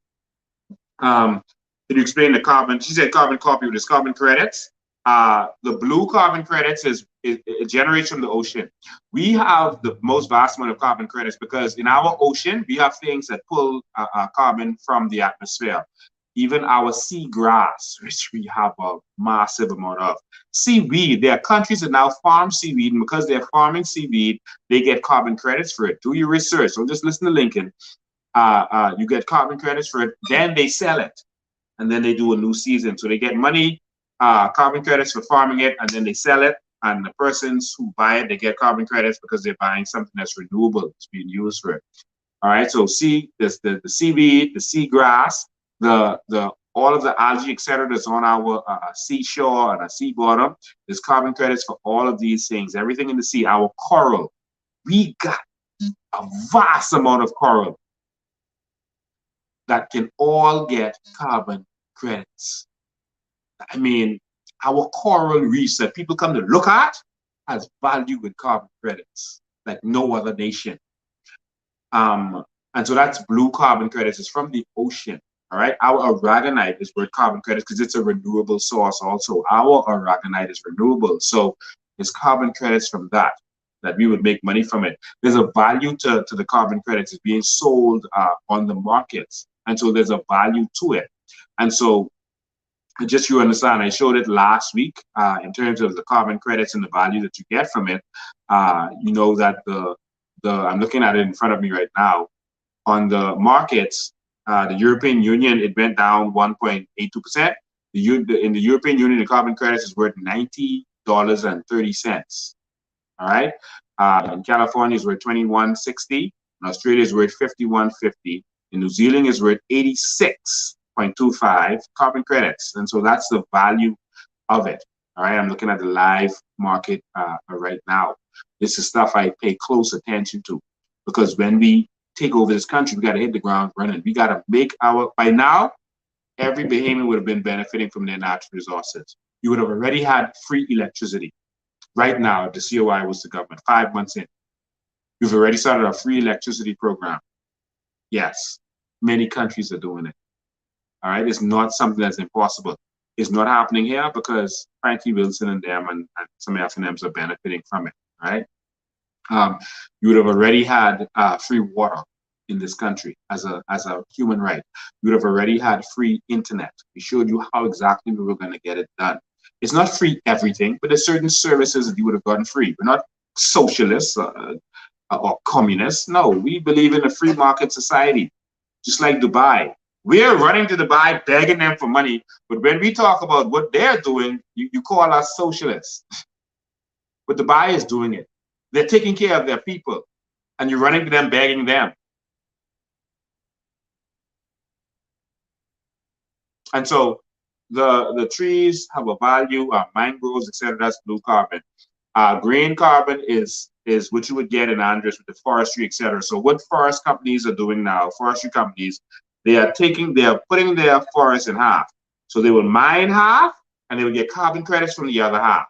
Can you explain the carbon? She said carbon copy with this carbon credits. The blue carbon credits it generates from the ocean. We have the most vast amount of carbon credits because in our ocean, we have things that pull carbon from the atmosphere. Even our seagrass, which we have a massive amount of. Seaweed, there are countries that now farm seaweed, and because they're farming seaweed, they get carbon credits for it. Do your research. Don't just listen to Lincoln. You get carbon credits for it, then they sell it, and then they do a new season. So they get money, carbon credits for farming it, and then they sell it. And the persons who buy it, they get carbon credits because they're buying something that's renewable. It's being used for it. All right. So there's the seaweed, the seagrass, all of the algae, etc., that's on our seashore and our sea bottom. There's carbon credits for all of these things. Everything in the sea, our coral, we got a vast amount of coral that can all get carbon credits. I mean, our coral reefs that people come to look at has value with carbon credits like no other nation. And so that's blue carbon credits. It's from the ocean. All right. Our aragonite is worth carbon credits because it's a renewable source also. Our aragonite is renewable. So it's carbon credits from that we would make money from it. There's a value to the carbon credits. It's being sold on the markets. And so there's a value to it. And so just you understand, I showed it last week in terms of the carbon credits and the value that you get from it. You know that I'm looking at it in front of me right now. On the markets, the European Union, it went down 1.82%. In the European Union, the carbon credits is worth $90.30. All right. In California, is worth $21.60. In Australia, is worth $51.50. In New Zealand, is worth 86.25 carbon credits. And so that's the value of it. All right. I'm looking at the live market right now. This is stuff I pay close attention to because when we take over this country, we got to hit the ground running. We got to make by now, every Bahamian would have been benefiting from their natural resources. You would have already had free electricity. Right now, the COI was the government, 5 months in. We've already started a free electricity program. Yes, many countries are doing it. All right, it's not something that's impossible. It's not happening here because Frankie Wilson and them and some FNMs are benefiting from it. All right. You would have already had free water in this country as a human right. You would have already had free internet. We showed you how exactly we were going to get it done. It's not free everything, but there's certain services that you would have gotten free. We're not socialists or communists. No, we believe in a free market society, just like Dubai. We're running to Dubai, begging them for money. But when we talk about what they're doing, you call us socialists. But Dubai is doing it. They're taking care of their people, and you're running to them, begging them. And so the trees have a value, mangroves, etc. That's blue carbon. Green carbon is what you would get in Andres with the forestry, etc. So what forest companies are doing now, forestry companies, they are putting their forests in half. So they will mine half, and they will get carbon credits from the other half.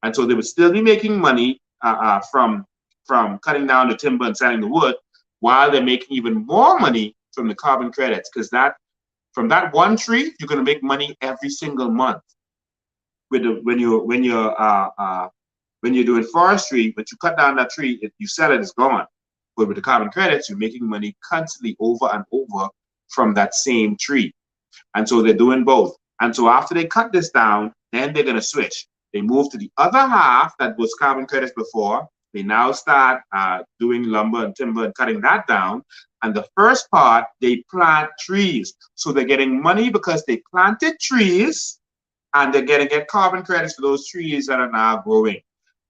And so they would still be making money from cutting down the timber and selling the wood, while they're making even more money from the carbon credits, because from that one tree, you're going to make money every single month. When you're doing forestry, but you cut down that tree, if you sell it, it's gone. But with the carbon credits, you're making money constantly over and over from that same tree. And so they're doing both. And so after they cut this down, then they're going to switch. They move to the other half that was carbon credits before. They now start doing lumber and timber and cutting that down. And the first part, they plant trees. So they're getting money because they planted trees, and they're going to get carbon credits for those trees that are now growing.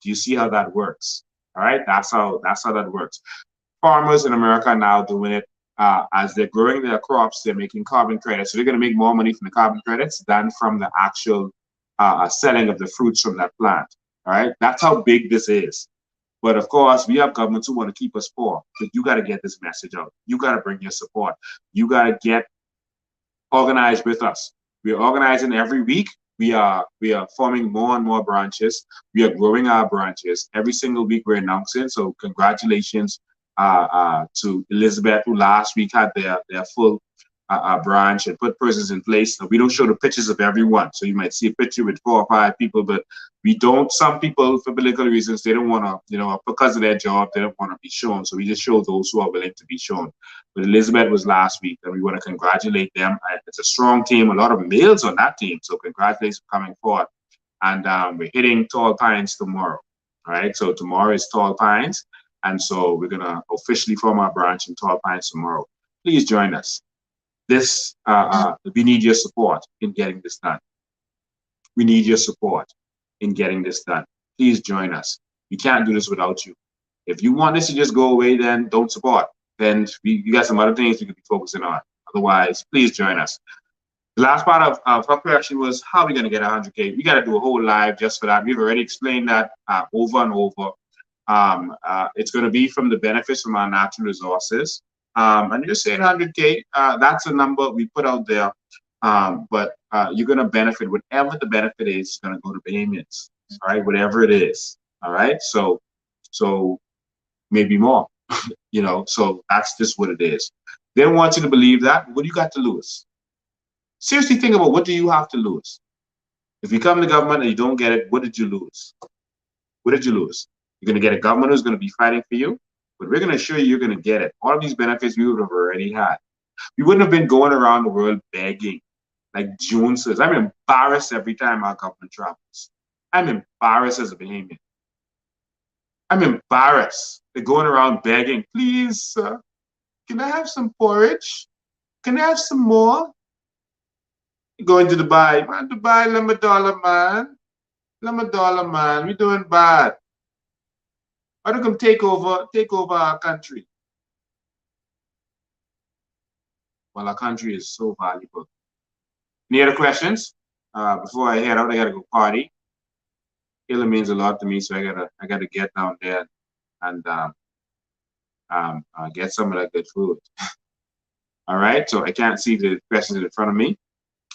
Do you see how that works? All right, that's how that works. Farmers in America are now doing it. As they're growing their crops, they're making carbon credits. So they're going to make more money from the carbon credits than from the actual selling of the fruits from that plant. All right, that's how big this is. But of course, we have governments who want to keep us poor. But you got to get this message out. You got to bring your support. You got to get organize with us. We are organizing every week. We are forming more and more branches. We are growing our branches. Every single week we're announcing. So congratulations to Elizabeth, who last week had their full branch and put persons in place. Now, we don't show the pictures of everyone. So you might see a picture with 4 or 5 people, but we don't, some people for political reasons, they don't want to, you know, because of their job, they don't want to be shown. So we just show those who are willing to be shown. But Elizabeth was last week, and we want to congratulate them. It's a strong team, a lot of males on that team. So congratulations for coming forward. And we're hitting Tall Pines tomorrow. All right. So tomorrow is Tall Pines. And so we're going to officially form our branch in Tall Pines tomorrow. Please join us. This, we need your support in getting this done. We need your support in getting this done. Please join us. We can't do this without you. If you want this to just go away, then don't support. Then you got some other things you could be focusing on. Otherwise, please join us. The last part of her question was, how are we going to get 100K? We got to do a whole live just for that. We've already explained that over and over. It's going to be from the benefits from our natural resources. And you're saying 100K, that's a number we put out there, but you're going to benefit. Whatever the benefit is, it's going to go to Bahamians, all right, whatever it is, all right? So maybe more, you know, so that's just what it is. They don't want you to believe that. What do you got to lose? Seriously think about, what do you have to lose? If you come to government and you don't get it, what did you lose? What did you lose? You're going to get a government who's going to be fighting for you, but we're going to assure you you're going to get it. All of these benefits we would have already had. We wouldn't have been going around the world begging. Like June says, I'm embarrassed every time our government travels. I'm embarrassed as a Bahamian. I'm embarrassed. They're going around begging, please, can I have some porridge? Can I have some more? Going to Dubai, man, Dubai, $11, man. $11, man. We're doing bad. Why don't come take over our country? Well, our country is so valuable. Any other questions? Before I head out, I gotta go party. Kayla means a lot to me, so I gotta get down there and get some of that good food. All right, so I can't see the questions in front of me,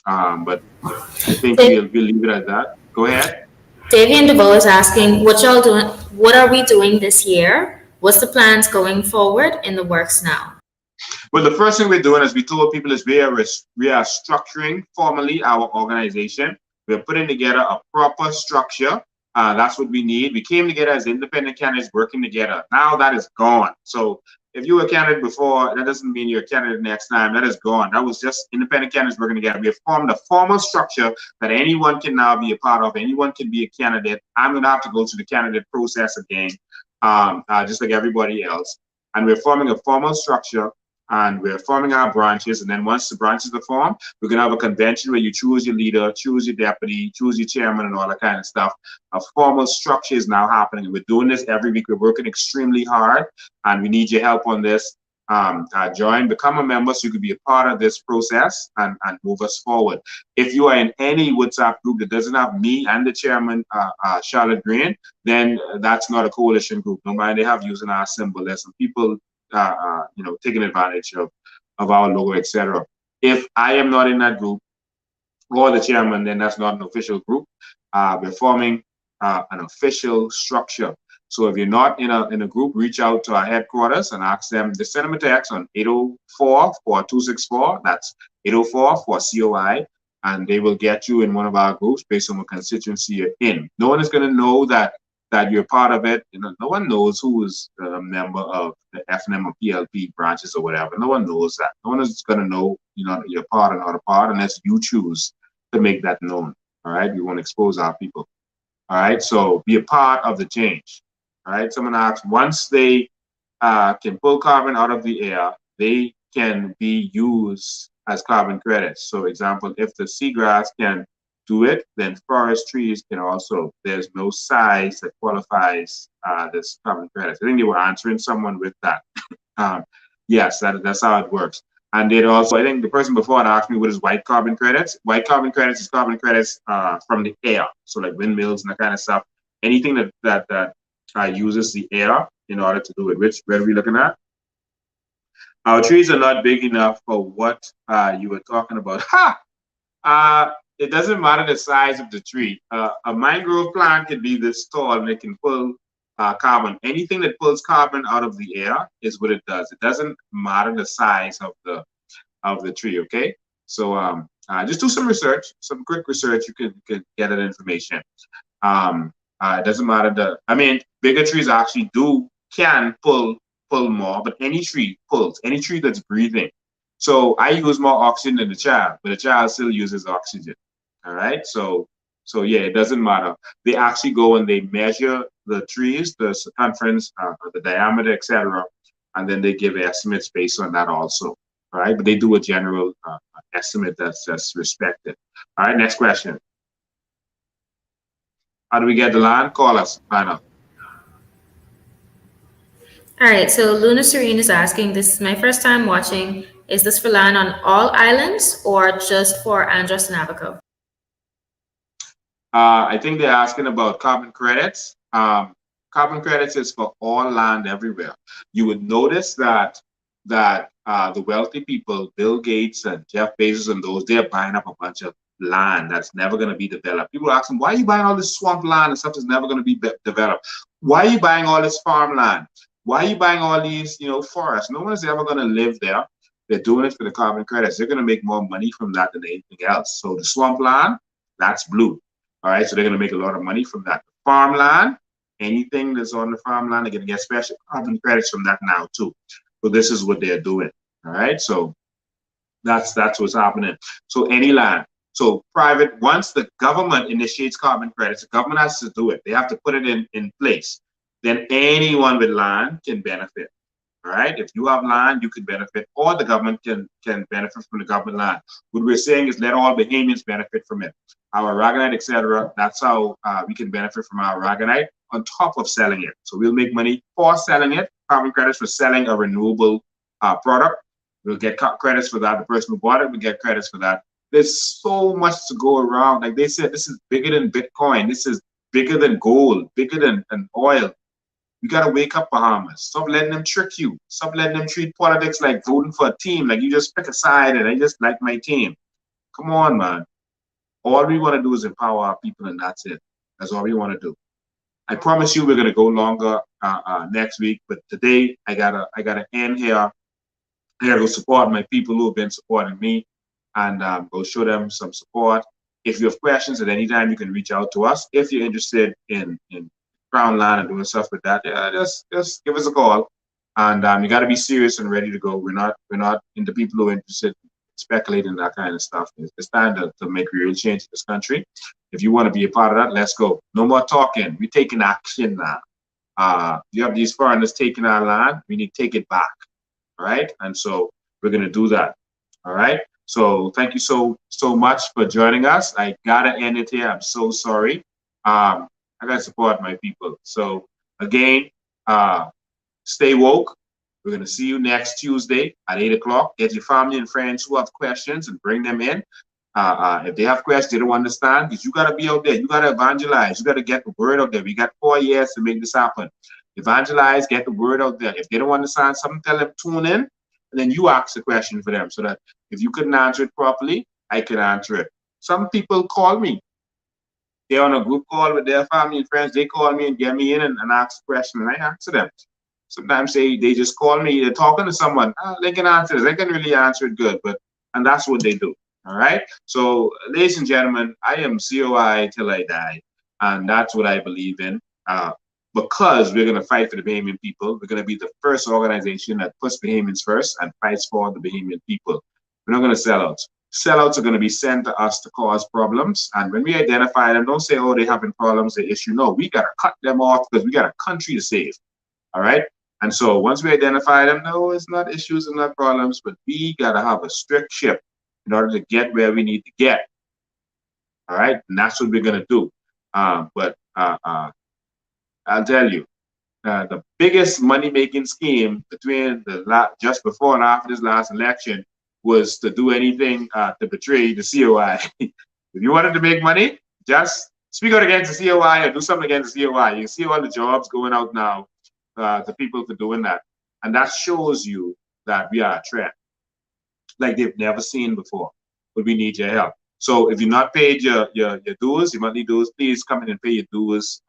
but I think we'll leave it at that. Go ahead. Davian DeVoe is asking, what y'all doing? What are we doing this year? What's the plans going forward in the works now? Well, the first thing we're doing, as we told people, is we are structuring formally our organization. We're putting together a proper structure. That's what we need. We came together as independent candidates working together. Now that is gone. So if you were a candidate before, that doesn't mean you're a candidate next time. That is gone. That was just independent candidates working together. We have formed a formal structure that anyone can now be a part of. Anyone can be a candidate. I'm going to have to go through the candidate process again, just like everybody else. And we're forming a formal structure, and we're forming our branches. And then once the branches are formed, we're going to have a convention where you choose your leader, choose your deputy, choose your chairman, and all that kind of stuff. A formal structure is now happening. We're doing this every week. We're working extremely hard, and we need your help on this. Join, become a member so you can be a part of this process and move us forward. If you are in any WhatsApp group that doesn't have me and the chairman, Charlotte Green, then that's not a coalition group. No matter they have using our symbol. There's some people taking advantage of our logo, etc. If I am not in that group or the chairman, then that's not an official group. We're forming an official structure. So if you're not in a group, reach out to our headquarters and ask them to send them a text on 804-4264. That's 804-COI, and they will get you in one of our groups based on what constituency you're in. No one is going to know that you're part of it. No one knows who is a member of the FNM or PLP branches or whatever. No one knows that. No one is going to know, you're part or not a part unless you choose to make that known. All right. We want to expose our people. All right. So be a part of the change. All right. Someone asked, once they can pull carbon out of the air, they can be used as carbon credits. So example, if the seagrass can do it, then forest trees can also. There's no size that qualifies this carbon credits. I think they were answering someone with that. Yes, that's how it works. And it also, I think the person before had asked me, what is white carbon credits? White carbon credits is carbon credits from the air. So like windmills and that kind of stuff. Anything that uses the air in order to do it. Where are we looking at? Our trees are not big enough for what you were talking about. It doesn't matter the size of the tree. A mangrove plant can be this tall and it can pull carbon. Anything that pulls carbon out of the air is what it does. It doesn't matter the size of the tree. Okay, so just do some research, some quick research. You can get that information. It doesn't matter I mean, bigger trees actually can pull more, but any tree pulls. Any tree that's breathing. So I use more oxygen than the child, but the child still uses oxygen. All right. So yeah, it doesn't matter. They actually go and they measure the trees, the circumference, the diameter, etc., and then they give estimates based on that also. All right. But they do a general estimate that's respected. All right. Next question. How do we get the land? Call us. Find out. All right, so Luna Serene is asking, this is my first time watching. Is this for land on all islands or just for Andros and Abaco? I think they're asking about carbon credits. Carbon credits is for all land everywhere. You would notice that the wealthy people, Bill Gates and Jeff Bezos and those, they're buying up a bunch of land that's never going to be developed. People ask them, why are you buying all this swamp land and stuff that's never going to be developed? Why are you buying all this farmland? Why are you buying all these, forests? No one's ever going to live there. They're doing it for the carbon credits. They're going to make more money from that than anything else. So the swamp land, that's blue. All right, so they're going to make a lot of money from that. Farmland, anything that's on the farmland, they're going to get special carbon credits from that now too. So this is what they're doing. All right, so that's what's happening. So any land. So private, once the government initiates carbon credits, the government has to do it. They have to put it in place. Then anyone with land can benefit. All right. If you have land, you can benefit, or the government can benefit from the government land. What we're saying is let all Bahamians benefit from it. Our aragonite, etc. That's how we can benefit from our aragonite on top of selling it. So we'll make money for selling it, carbon credits for selling a renewable product. We'll get credits for that. The person who bought it will get credits for that. There's so much to go around. Like they said, this is bigger than Bitcoin. This is bigger than gold, bigger than oil. You got to wake up, Bahamas. Stop letting them trick you. Stop letting them treat politics like voting for a team. Like you just pick a side and I just like my team. Come on, man. All we want to do is empower our people and that's it. That's all we want to do. I promise you we're going to go longer next week. But today I gotta end here. I got to go support my people who have been supporting me and go show them some support. If you have questions at any time, you can reach out to us. If you're interested in Crown land and doing stuff with that, yeah, just give us a call. And you got to be serious and ready to go. We're not into people who are interested in speculating that kind of stuff. It's time to make real change in this country. If you want to be a part of that, let's go. No more talking. We're taking action now. You have these foreigners taking our land. We need to take it back. All right. And so we're going to do that. All right. So thank you so much for joining us. I got to end it here. I'm so sorry. I got to support my people. So again, stay woke. We're going to see you next Tuesday at 8 o'clock. Get your family and friends who have questions and bring them in. If they have questions they don't understand, because you got to be out there. You got to evangelize. You got to get the word out there. We got 4 years to make this happen. Evangelize, get the word out there. If they don't understand something, tell them tune in, and then you ask the question for them so that if you couldn't answer it properly, I can answer it. Some people call me. They're on a group call with their family and friends. They call me and get me in and ask a question, and I answer them. Sometimes they just call me. They're talking to someone. They can answer this. They can really answer it good, and that's what they do. All right. So, ladies and gentlemen, I am COI till I die, and that's what I believe in. Because we're going to fight for the Bahamian people. We're going to be the first organization that puts Bahamians first and fights for the Bahamian people. We're not going to sell out. Sellouts are going to be sent to us to cause problems. And when we identify them, don't say, oh, they're having problems, they issue. No, we got to cut them off because we got a country to save. All right. And so once we identify them, no, it's not issues and not problems, but we got to have a strict ship in order to get where we need to get. All right. And that's what we're going to do. But I'll tell you, the biggest money-making scheme between just before and after this last election was to do anything to betray the COI. If you wanted to make money, just speak out against the COI or do something against the COI. You see all the jobs going out now to people for doing that. And that shows you that we are a threat, like they've never seen before. But we need your help. So if you're not paid your dues, your monthly dues, please come in and pay your dues.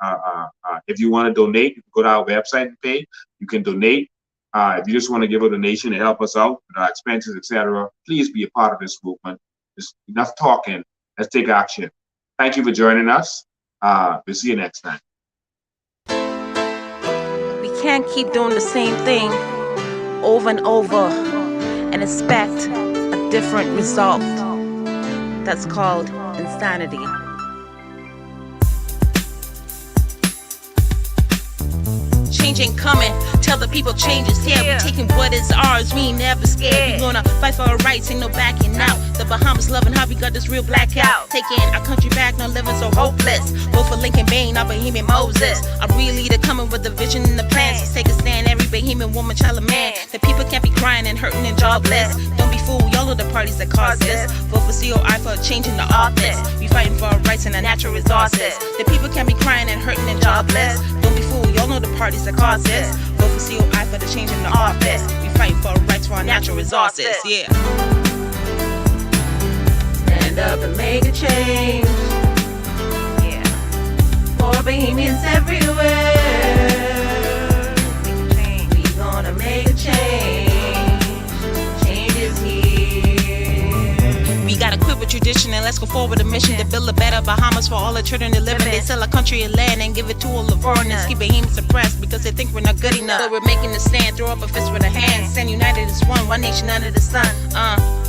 If you want to donate, you can go to our website and pay. You can donate. If you just want to give a donation to help us out with our expenses, etc., please be a part of this movement. There's enough talking. Let's take action. Thank you for joining us. We'll see you next time. We can't keep doing the same thing over and over and expect a different result. That's called insanity. Change ain't coming. Tell the people change is here. We taking what is ours. We ain't never scared. We gonna fight for our rights. Ain't no backing out. The Bahamas loving how we got this real blackout. Taking our country back. Not living so hopeless. Vote for Lincoln Bain, our Bahamian Moses. A real leader coming with the vision and the plans. Let's take a stand. Every Bahamian woman, child, and man. The people can't be crying and hurting and jobless. Don't be fooled. Y'all know the parties that cause this. Vote for COI for a change in the office. We fighting for our rights and our natural resources. The people can't be crying and hurting and jobless. Don't be fooled. Y'all know the parties that cause this. Vote for COI for the change in the office. We fighting for our rights for our natural resources. Yeah. Stand up and make a change. Yeah. For Bahamians everywhere. Make a change. We gonna make a change. Change is here. We gotta quit with tradition and let's go forward a mission to build a better Bahamas for all the children that live in. They sell our country and land and give it to all the foreigners. Keep Bahamians suppressed because they think we're not good enough. So we're making a stand, throw up a fist with a hand. Stand united as one nation under the sun.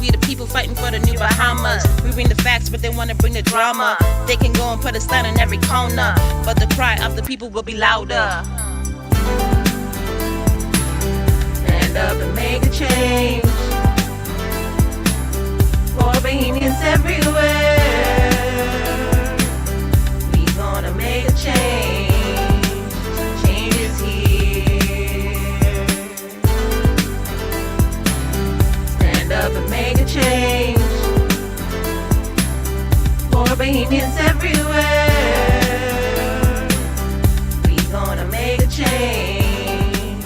We the people fighting for the new Bahamas. We bring the facts, but they wanna bring the drama. They can go and put a sign on every corner, but the cry of the people will be louder. Stand up and make a change. For Bahamians everywhere. We gonna make a change. Change is here. Stand up and make a change. For Bahamians everywhere. We gonna make a change.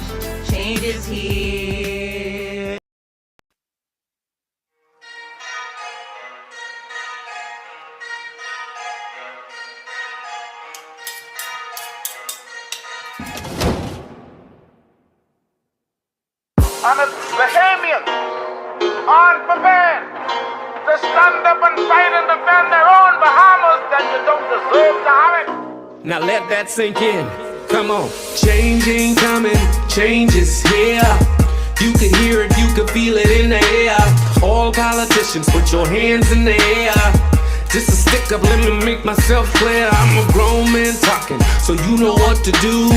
Change is here. And it's Bahamian aren't prepared to stand up and fight and defend their own Bahamas, then you don't deserve to have it. Now let that sink in. Come on. Change ain't coming, change is here. You can hear it, you can feel it in the air. All politicians, put your hands in the air. Just a stick up, let me make myself clear. I'm a grown man talking, so you know what to do.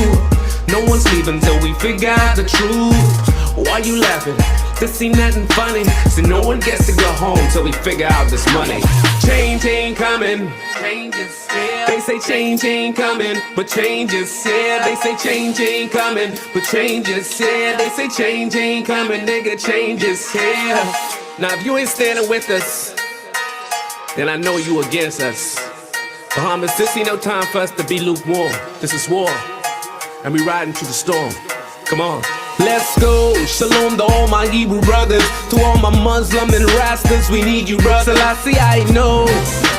No one's leaving till we figure out the truth. Why you laughing? This ain't nothing funny. So no one gets to go home till we figure out this money. Change ain't coming, change is here. They say change ain't coming, but change is here. They say change ain't coming, but change is here. They say change ain't coming, nigga, change is here. Now if you ain't standing with us, then I know you against us. Bahamas, this ain't no time for us to be lukewarm. This is war, and we riding through the storm. Come on. Let's go, shalom to all my Hebrew brothers. To all my Muslim and Rastas, we need you, brother. Selassie, I know,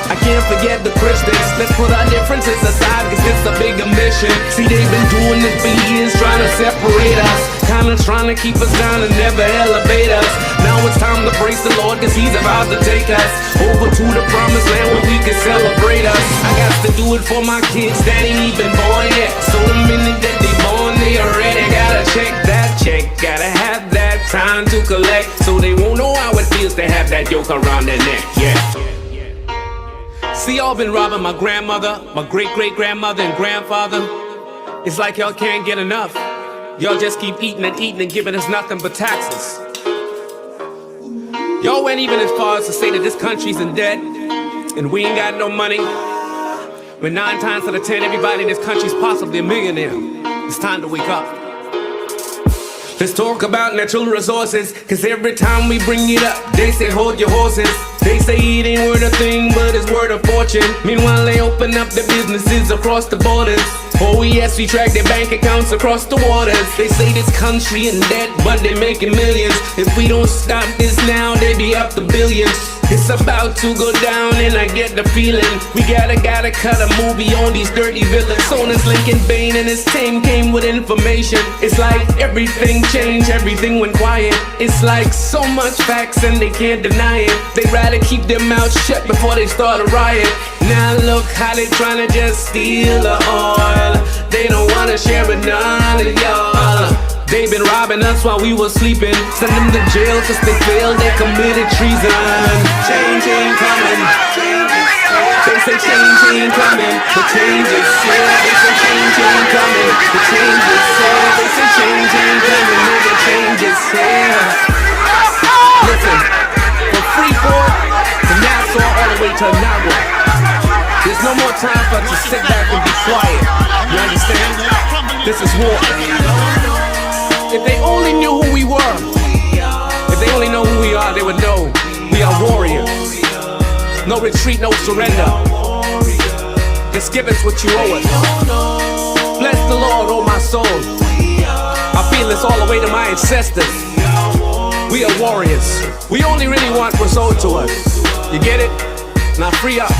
I can't forget the Christians. Let's put our differences aside, cause it's a bigger mission. See, they've been doing it for years, trying to separate us. Kinda trying to keep us down and never elevate us. Now it's time to praise the Lord, cause he's about to take us over to the promised land where we can celebrate us. I got to do it for my kids that ain't even born yet. So the minute that they born, they already gotta check that check. Gotta have that time to collect, so they won't know how it feels to have that yoke around their neck. Yeah. See, y'all been robbing my grandmother, my great-great-grandmother and grandfather. It's like y'all can't get enough. Y'all just keep eating and eating and giving us nothing but taxes. Y'all went even as far as to say that this country's in debt and we ain't got no money. When 9 times out of 10, everybody in this country's possibly a millionaire. It's time to wake up. Let's talk about natural resources, cause every time we bring it up, they say hold your horses. They say it ain't worth a thing, but it's worth a fortune. Meanwhile, they open up their businesses across the borders. Oh yes, we track their bank accounts across the waters. They say this country in debt, but they're making millions. If we don't stop this now, they be up to billions. It's about to go down and I get the feeling we gotta cut a movie on these dirty villains. Sonus Lincoln Bain and his team came with information. It's like everything changed, everything went quiet. It's like so much facts and they can't deny it. They'd rather keep their mouths shut before they start a riot. Now look how they tryna just steal the oil. They don't wanna share with none of y'all. They've been robbing us while we were sleeping. Send them to jail cause they failed, they committed treason. Change ain't coming. They say change ain't coming. The change is here. They say change ain't coming. The change is here. They say change ain't coming. Nigga, change is here. Listen, from Freeport to Nassau all the way to Nagua, there's no more time for us to sit back and be quiet. You understand? This is war. If they only knew who we were, if they only know who we are, they would know we are warriors. No retreat, no surrender. Just give us what you owe us. Bless the Lord, oh my soul. I feel this all the way to my ancestors. We are warriors. We only really want what's owed to us. You get it? Now free up.